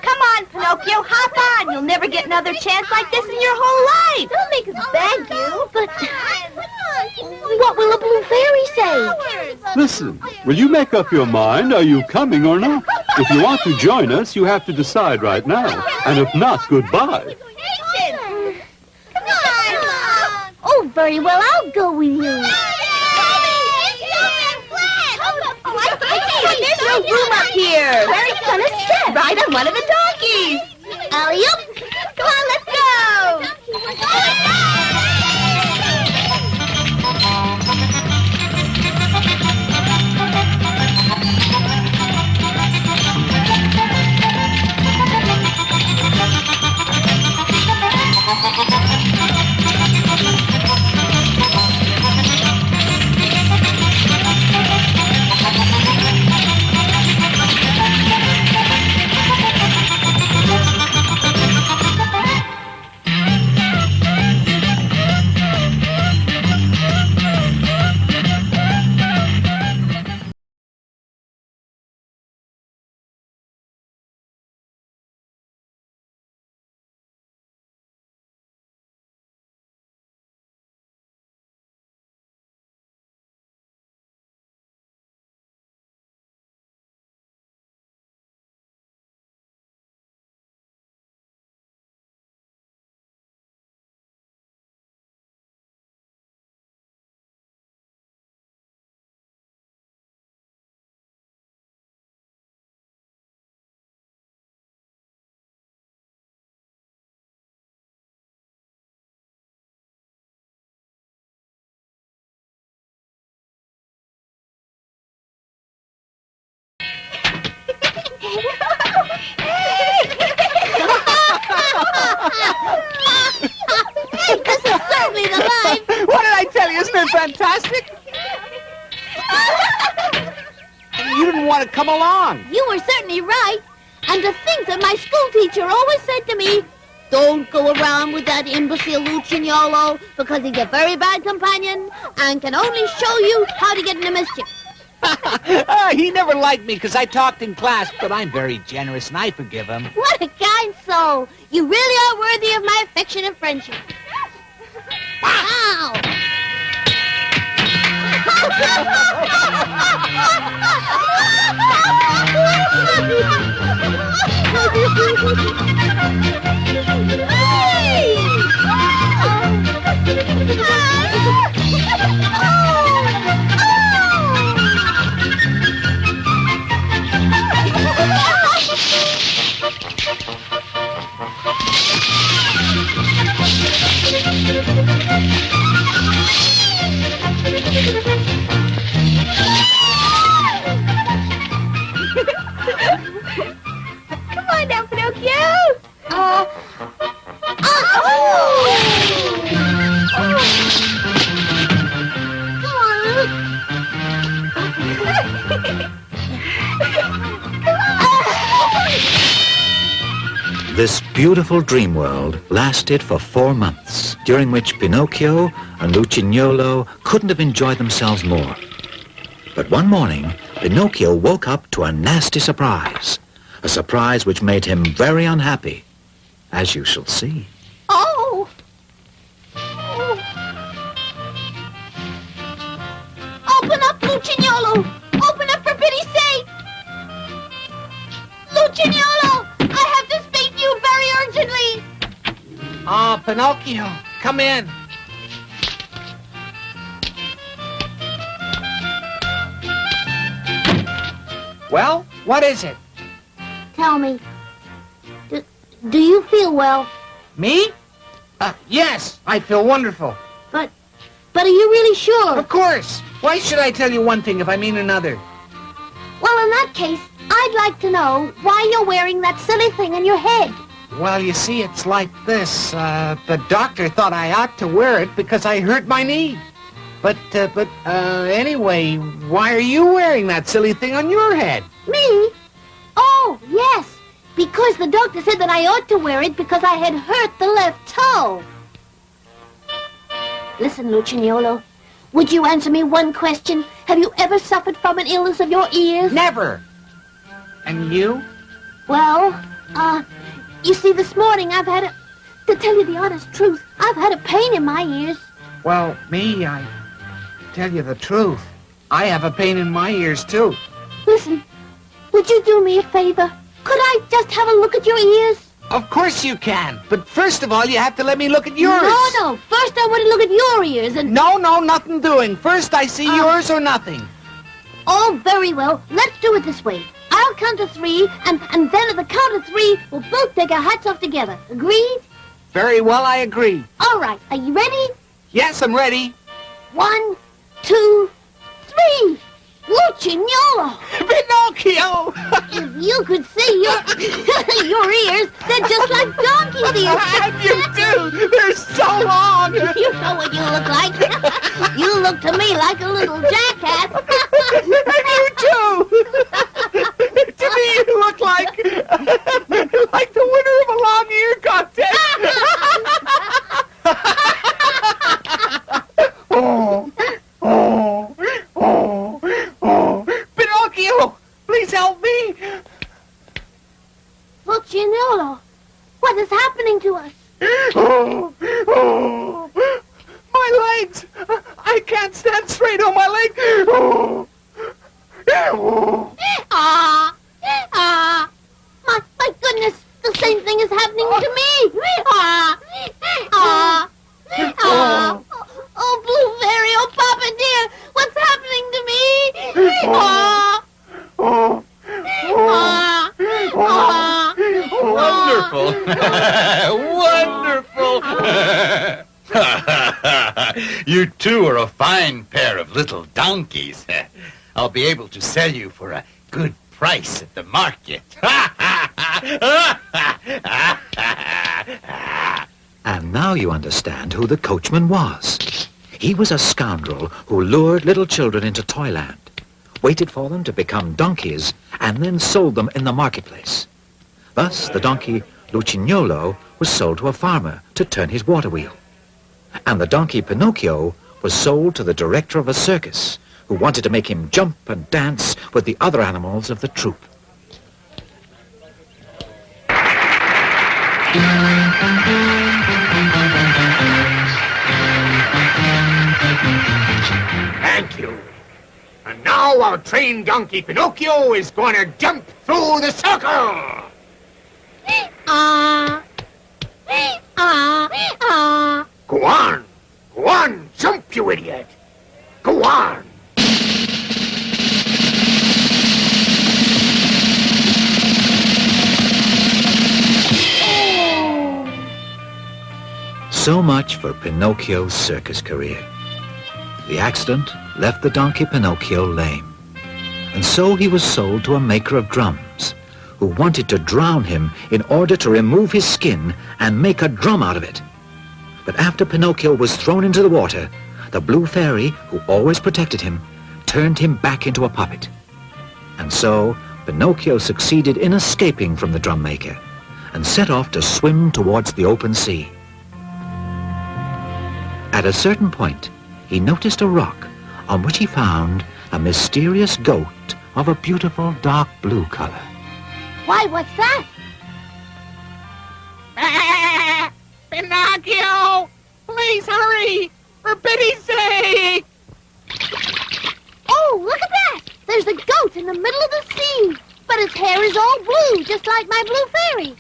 Come on, Pinocchio, hop on. You'll never get another chance like this in your whole life. Don't make us beg you, but what will a blue fairy say? Listen, will you make up your mind? Are you coming or not? If you want to join us, you have to decide right now. And if not, goodbye. Oh, very well, I'll go with you. There's no room up here. Where are you gonna sit? Ride on one of the donkeys. Alley-oop. Come on, let's go. This is certainly the life. What did I tell you? Isn't it fantastic? You didn't want to come along. You were certainly right. And to think that my school teacher always said to me, don't go around with that imbecile Lucignolo because he's a very bad companion and can only show you how to get into mischief. He never liked me because I talked in class, but I'm very generous and I forgive him. What a kind soul. You really are worthy of my affection and friendship. Wow. Come on now, Pinocchio. This beautiful dream world lasted for 4 months, during which Pinocchio and Lucignolo couldn't have enjoyed themselves more. But one morning, Pinocchio woke up to a nasty surprise, a surprise which made him very unhappy, as you shall see. Oh! Open up, Lucignolo! Open up for pity's sake! Lucignolo! I have to speak to you very urgently! Oh, Pinocchio, come in. Well, what is it? Tell me, do you feel well? Me? Yes, I feel wonderful. But are you really sure? Of course. Why should I tell you one thing if I mean another? Well, in that case, I'd like to know why you're wearing that silly thing on your head. Well, you see, it's like this. The doctor thought I ought to wear it because I hurt my knee. Anyway, why are you wearing that silly thing on your head? Me? Oh, yes. Because the doctor said that I ought to wear it because I had hurt the left toe. Listen, Lucignolo, would you answer me one question? Have you ever suffered from an illness of your ears? Never. And you? Well, you see, this morning I've had to tell you the honest truth, I've had a pain in my ears. Well, me, I tell you the truth. I have a pain in my ears, too. Listen, would you do me a favor? Could I just have a look at your ears? Of course you can. But first of all, you have to let me look at yours. No. First I want to look at your ears and... No, nothing doing. First I see yours or nothing. Oh, very well. Let's do it this way. I'll count to 3, and then at the count of 3, we'll both take our hats off together. Agreed? Very well, I agree. All right. Are you ready? Yes, I'm ready. 1, 2, 3. Lucignolo! Pinocchio! If you could see your ears, they're just like donkey's ears. And you do! They're so long! You know what you look like. You look to me like a little jackass. And you too! To me, you look like the winner of a long-ear contest. Pinocchio, please help me. Lucignolo, what is happening to us? My legs! I can't stand straight on my legs. My goodness, the same thing is happening to me. Oh, Blue Fairy, oh, Papa dear, what's happening to me? Wonderful! You two are a fine pair of little donkeys. I'll be able to sell you for a good price at the market. And now you understand who the coachman was. He was a scoundrel who lured little children into Toyland, waited for them to become donkeys, and then sold them in the marketplace. Thus, the donkey Lucignolo was sold to a farmer to turn his water wheel. And the donkey Pinocchio was sold to the director of a circus, who wanted to make him jump and dance with the other animals of the troupe. Thank you. And now our trained donkey Pinocchio is going to jump through the circle. Go on. Go on. Jump, you idiot. Go on. So much for Pinocchio's circus career. The accident left the donkey Pinocchio lame, and so he was sold to a maker of drums, who wanted to drown him in order to remove his skin and make a drum out of it. But after Pinocchio was thrown into the water, the Blue Fairy, who always protected him, turned him back into a puppet. And so Pinocchio succeeded in escaping from the drum maker and set off to swim towards the open sea. At a certain point, he noticed a rock on which he found a mysterious goat of a beautiful dark blue color. Why, what's that? Pinocchio! Please hurry! For pity's sake! Oh, look at that! There's a goat in the middle of the sea, but its hair is all blue, just like my Blue Fairy.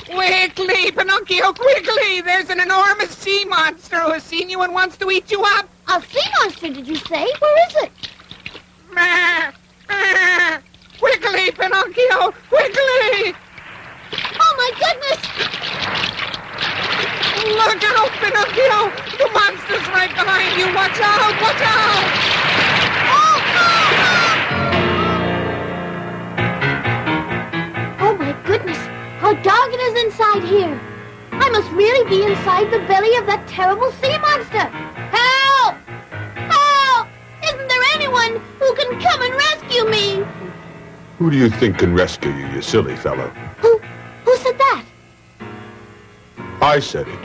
Quickly, Pinocchio, quickly! There's an enormous sea monster who has seen you and wants to eat you up! A sea monster, did you say? Where is it? Quickly, Pinocchio, quickly! Oh, my goodness! Look out, Pinocchio! The monster's right behind you! Watch out! Watch out! Oh, my goodness! How dark it is inside here! I must really be inside the belly of that terrible sea monster! Help! Who do you think can rescue you, you silly fellow? Who said that? I said it.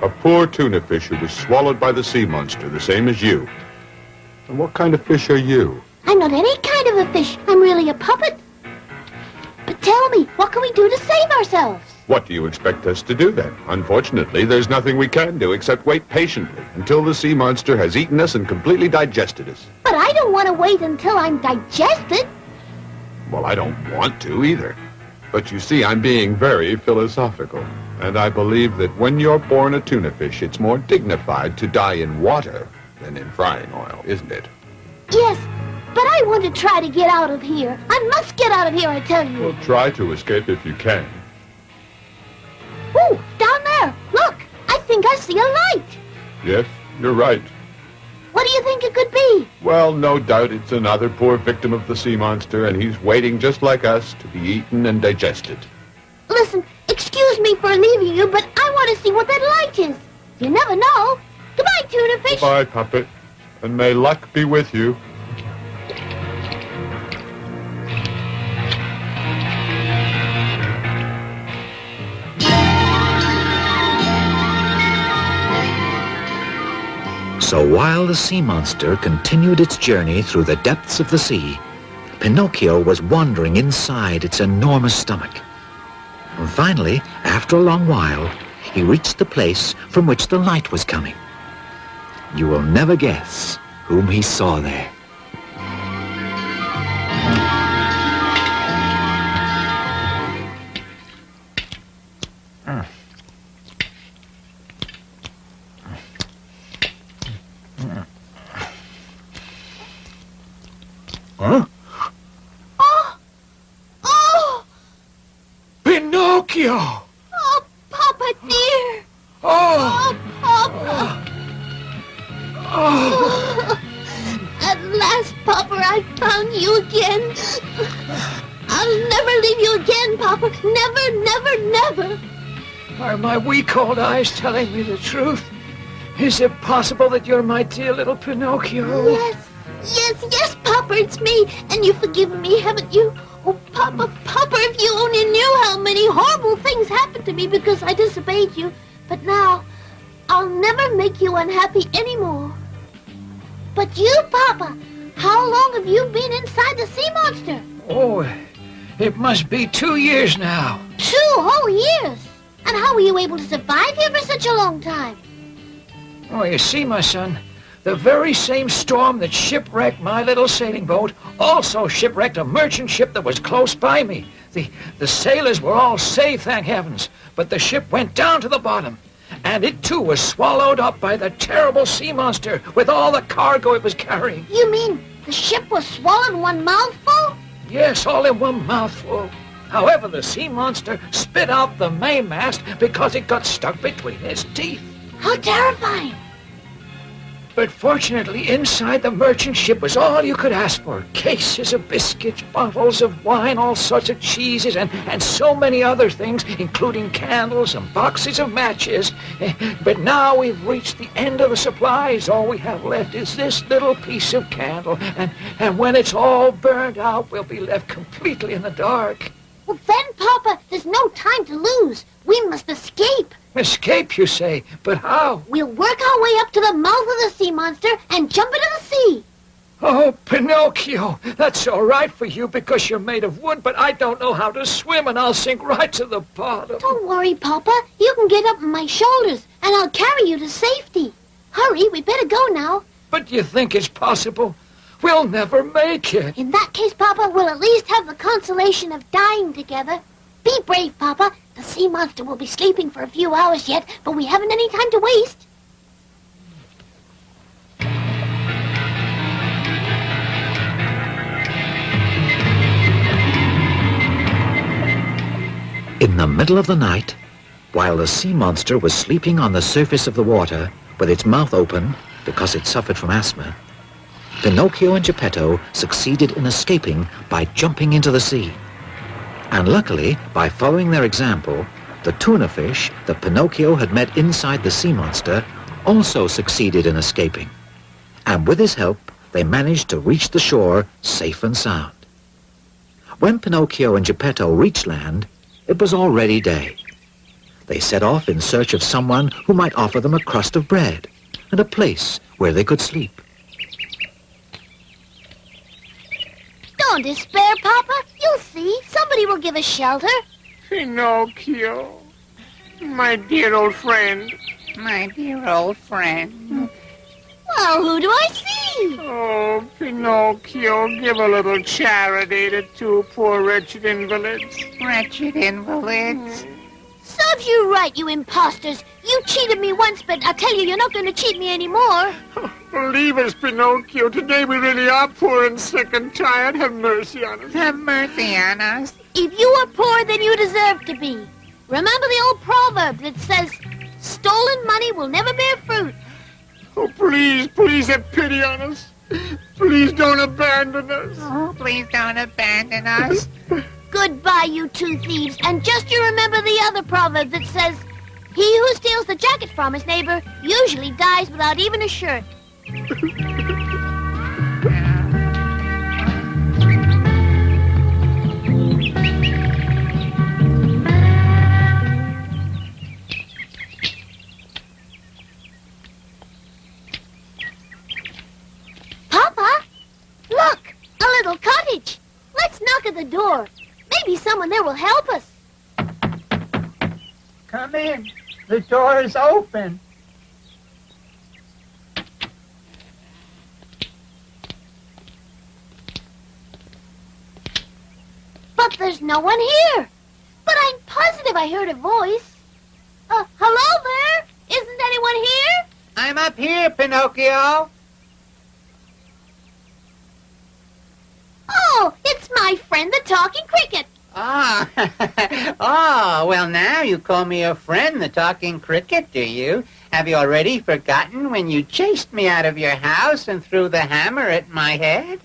A poor tuna fish who was swallowed by the sea monster, the same as you. And what kind of fish are you? I'm not any kind of a fish. I'm really a puppet. But tell me, what can we do to save ourselves? What do you expect us to do then? Unfortunately, there's nothing we can do except wait patiently until the sea monster has eaten us and completely digested us. But I don't want to wait until I'm digested. Well, I don't want to either. But you see, I'm being very philosophical. And I believe that when you're born a tuna fish, it's more dignified to die in water than in frying oil, isn't it? Yes, but I want to try to get out of here. I must get out of here, I tell you. Well, try to escape if you can. Ooh, down there. Look, I think I see a light. Yes, you're right. What do you think it could be? Well, no doubt it's another poor victim of the sea monster, and he's waiting just like us to be eaten and digested. Listen, excuse me for leaving you, but I want to see what that light is. You never know. Goodbye, tuna fish. Goodbye, puppet, and may luck be with you. So while the sea monster continued its journey through the depths of the sea, Pinocchio was wandering inside its enormous stomach. And finally, after a long while, he reached the place from which the light was coming. You will never guess whom he saw there. Huh? Oh! Pinocchio! Oh, Papa dear! Oh! Papa! Oh! At last, Papa, I found you again. I'll never leave you again, Papa. Never, never, never. Are my weak old eyes telling me the truth? Is it possible that you're my dear little Pinocchio? Yes, Papa, it's me. And you've forgiven me, haven't you? Oh, Papa, if you only knew how many horrible things happened to me because I disobeyed you. But now, I'll never make you unhappy anymore. But you, Papa, how long have you been inside the sea monster? Oh, it must be 2 years now. 2 whole years? And how were you able to survive here for such a long time? Oh, you see, my son, the very same storm that shipwrecked my little sailing boat also shipwrecked a merchant ship that was close by me. The sailors were all safe, thank heavens, but the ship went down to the bottom, and it too was swallowed up by the terrible sea monster with all the cargo it was carrying. You mean the ship was swallowed in one mouthful? Yes, all in one mouthful. However, the sea monster spit out the mainmast because it got stuck between its teeth. How terrifying! But fortunately, inside the merchant ship was all you could ask for. Cases of biscuits, bottles of wine, all sorts of cheeses, and so many other things, including candles and boxes of matches. But now we've reached the end of the supplies. All we have left is this little piece of candle. And when it's all burned out, we'll be left completely in the dark. Well, then, Papa, there's no time to lose. We must escape. Escape, you say? But how? We'll work our way up to the mouth of the sea monster and jump into the sea. Oh, Pinocchio, that's all right for you because you're made of wood, but I don't know how to swim and I'll sink right to the bottom. Don't worry, Papa. You can get up on my shoulders and I'll carry you to safety. Hurry, we better go now. But you think it's possible? We'll never make it. In that case, Papa, we'll at least have the consolation of dying together. Be brave, Papa. The sea monster will be sleeping for a few hours yet, but we haven't any time to waste. In the middle of the night, while the sea monster was sleeping on the surface of the water with its mouth open because it suffered from asthma, Pinocchio and Geppetto succeeded in escaping by jumping into the sea. And luckily, by following their example, the tuna fish that Pinocchio had met inside the sea monster also succeeded in escaping. And with his help, they managed to reach the shore safe and sound. When Pinocchio and Geppetto reached land, it was already day. They set off in search of someone who might offer them a crust of bread and a place where they could sleep. Don't despair, Papa. You'll see. Somebody will give us shelter. Pinocchio, my dear old friend. My dear old friend. Well, who do I see? Oh, Pinocchio, give a little charity to two poor wretched invalids. Wretched invalids. Serves you right, you imposters. You cheated me once, but I'll tell you, you're not going to cheat me anymore. Believe us, Pinocchio. Today we really are poor and sick and tired. Have mercy on us. Have mercy on us. If you are poor, then you deserve to be. Remember the old proverb that says, stolen money will never bear fruit. Oh, please, please have pity on us. Please don't abandon us. Oh, please don't abandon us. Goodbye, you two thieves. And just you remember the other proverb that says, he who steals the jacket from his neighbor usually dies without even a shirt. Papa, look, a little cottage. Let's knock at the door. Maybe someone there will help us. Come in. The door is open. But there's no one here. But I'm positive I heard a voice. Hello there? Isn't anyone here? I'm up here, Pinocchio. Oh, it's my friend the talking cricket. Ah, oh, well now you call me a friend, the talking cricket, do you? Have you already forgotten when you chased me out of your house and threw the hammer at my head?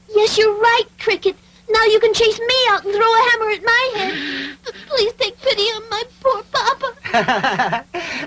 Yes, you're right, Cricket. Now you can chase me out and throw a hammer at my head. But please take pity on my poor Papa.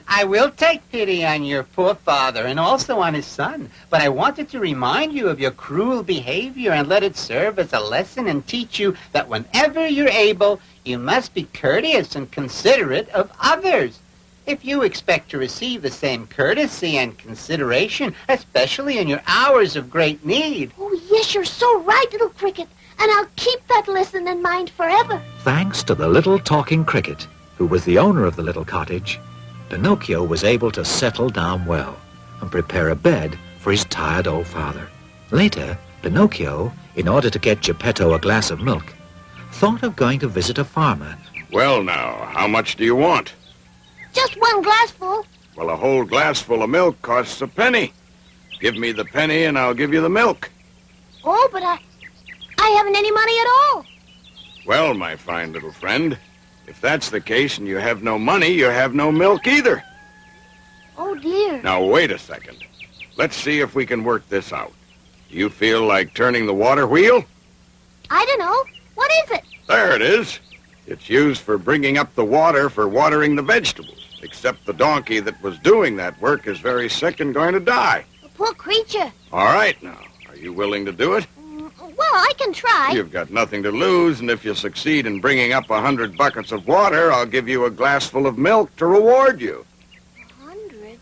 I will take pity on your poor father and also on his son, but I wanted to remind you of your cruel behavior and let it serve as a lesson and teach you that whenever you're able, you must be courteous and considerate of others. If you expect to receive the same courtesy and consideration, especially in your hours of great need. Oh, yes, you're so right, little Cricket. And I'll keep that lesson in mind forever. Thanks to the little talking cricket, who was the owner of the little cottage, Pinocchio was able to settle down well and prepare a bed for his tired old father. Later, Pinocchio, in order to get Geppetto a glass of milk, thought of going to visit a farmer. Well, now, how much do you want? Just one glassful. Well, a whole glassful of milk costs a penny. Give me the penny and I'll give you the milk. Oh, but I haven't any money at all. Well, my fine little friend, if that's the case and you have no money, you have no milk either. Oh, dear. Now, wait a second. Let's see if we can work this out. Do you feel like turning the water wheel? I don't know. What is it? There it is. It's used for bringing up the water for watering the vegetables. Except the donkey that was doing that work is very sick and going to die. A poor creature. All right, now. Are you willing to do it? Well, I can try. You've got nothing to lose, and if you succeed in bringing up 100 buckets of water, I'll give you a glassful of milk to reward you. 100?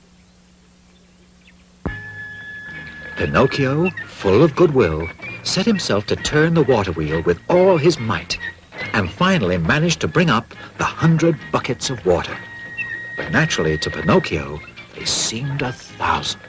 Pinocchio, full of goodwill, set himself to turn the water wheel with all his might, and finally managed to bring up the 100 buckets of water. But naturally, to Pinocchio, they seemed 1,000.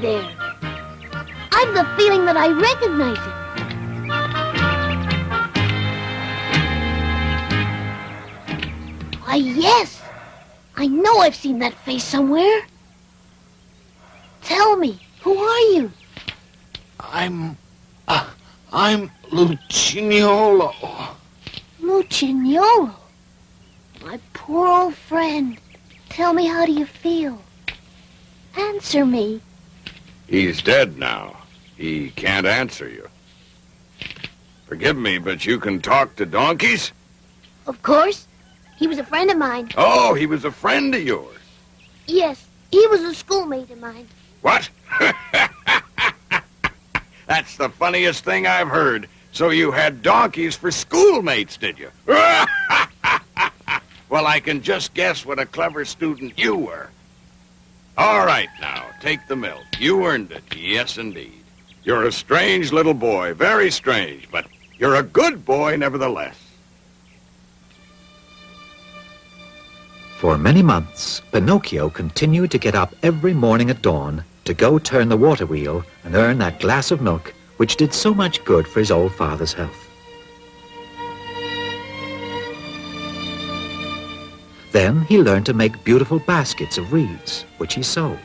There. I've the feeling that I recognize him. Why, yes. I know I've seen that face somewhere. Tell me, who are you? I'm Lucignolo. Lucignolo? My poor old friend. Tell me, how do you feel? Answer me. He's dead now. He can't answer you. Forgive me, but you can talk to donkeys? Of course. He was a friend of mine. Oh, he was a friend of yours. Yes, he was a schoolmate of mine. What? That's the funniest thing I've heard. So you had donkeys for schoolmates, did you? Well, I can just guess what a clever student you were. All right, now, take the milk. You earned it. Yes, indeed. You're a strange little boy, very strange, but you're a good boy nevertheless. For many months, Pinocchio continued to get up every morning at dawn to go turn the water wheel and earn that glass of milk which did so much good for his old father's health. Then he learned to make beautiful baskets of reeds, which he sold.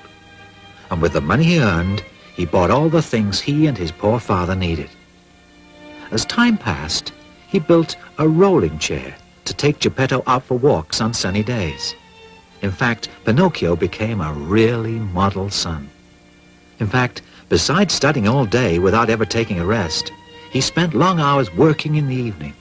And with the money he earned, he bought all the things he and his poor father needed. As time passed, he built a rolling chair to take Geppetto out for walks on sunny days. In fact, Pinocchio became a really model son. In fact, besides studying all day without ever taking a rest, he spent long hours working in the evening.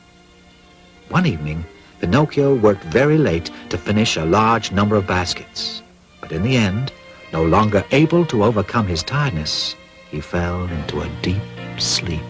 One evening, Pinocchio worked very late to finish a large number of baskets. But in the end, no longer able to overcome his tiredness, he fell into a deep sleep.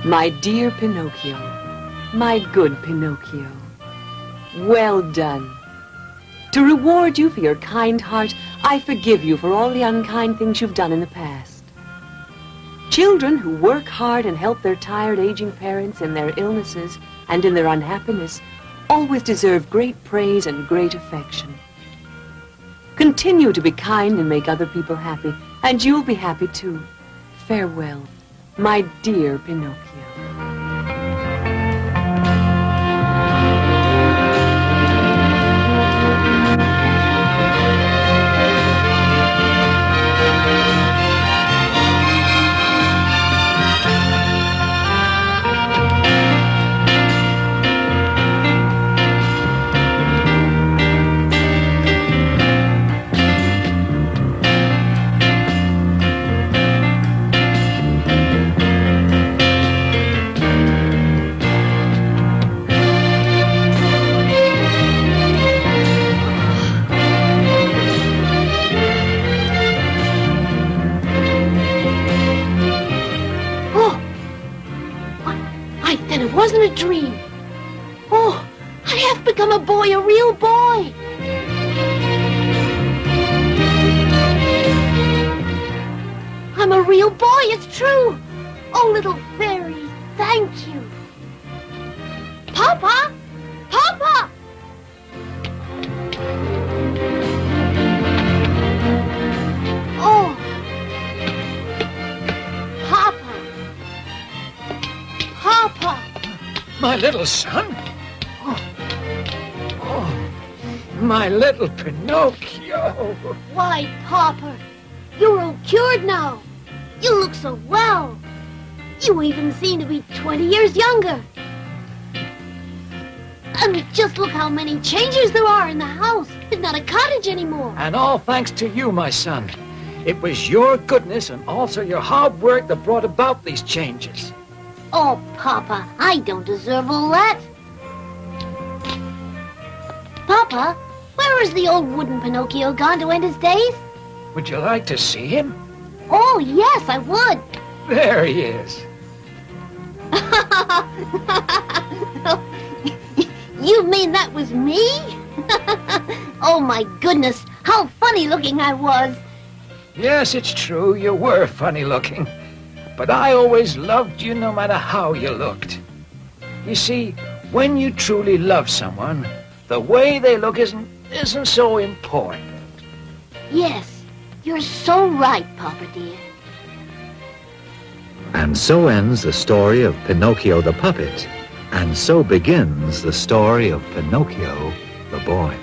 My dear Pinocchio, my good Pinocchio, well done. To reward you for your kind heart, I forgive you for all the unkind things you've done in the past. Children who work hard and help their tired, aging parents in their illnesses and in their unhappiness always deserve great praise and great affection. Continue to be kind and make other people happy, and you'll be happy too. Farewell, my dear Pinocchio. Wasn't a dream. Oh, I have become a boy, a real boy. I'm a real boy, it's true. Oh, little fairy, thank you. Papa! Papa! Oh. Papa! Papa! My little son? Oh, my little Pinocchio. Why, Papa, you're all cured now. You look so well. You even seem to be 20 years younger. And just look how many changes there are in the house. It's not a cottage anymore. And all thanks to you, my son. It was your goodness and also your hard work that brought about these changes. Oh, Papa, I don't deserve all that. Papa, where is the old wooden Pinocchio gone to end his days? Would you like to see him? Oh, yes, I would. There he is. You mean that was me? Oh, my goodness, how funny looking I was. Yes, it's true, you were funny looking. But I always loved you no matter how you looked. You see, when you truly love someone, the way they look isn't isn't so important. Yes, you're so right, Papa dear. And so ends the story of Pinocchio the puppet. And so begins the story of Pinocchio the boy.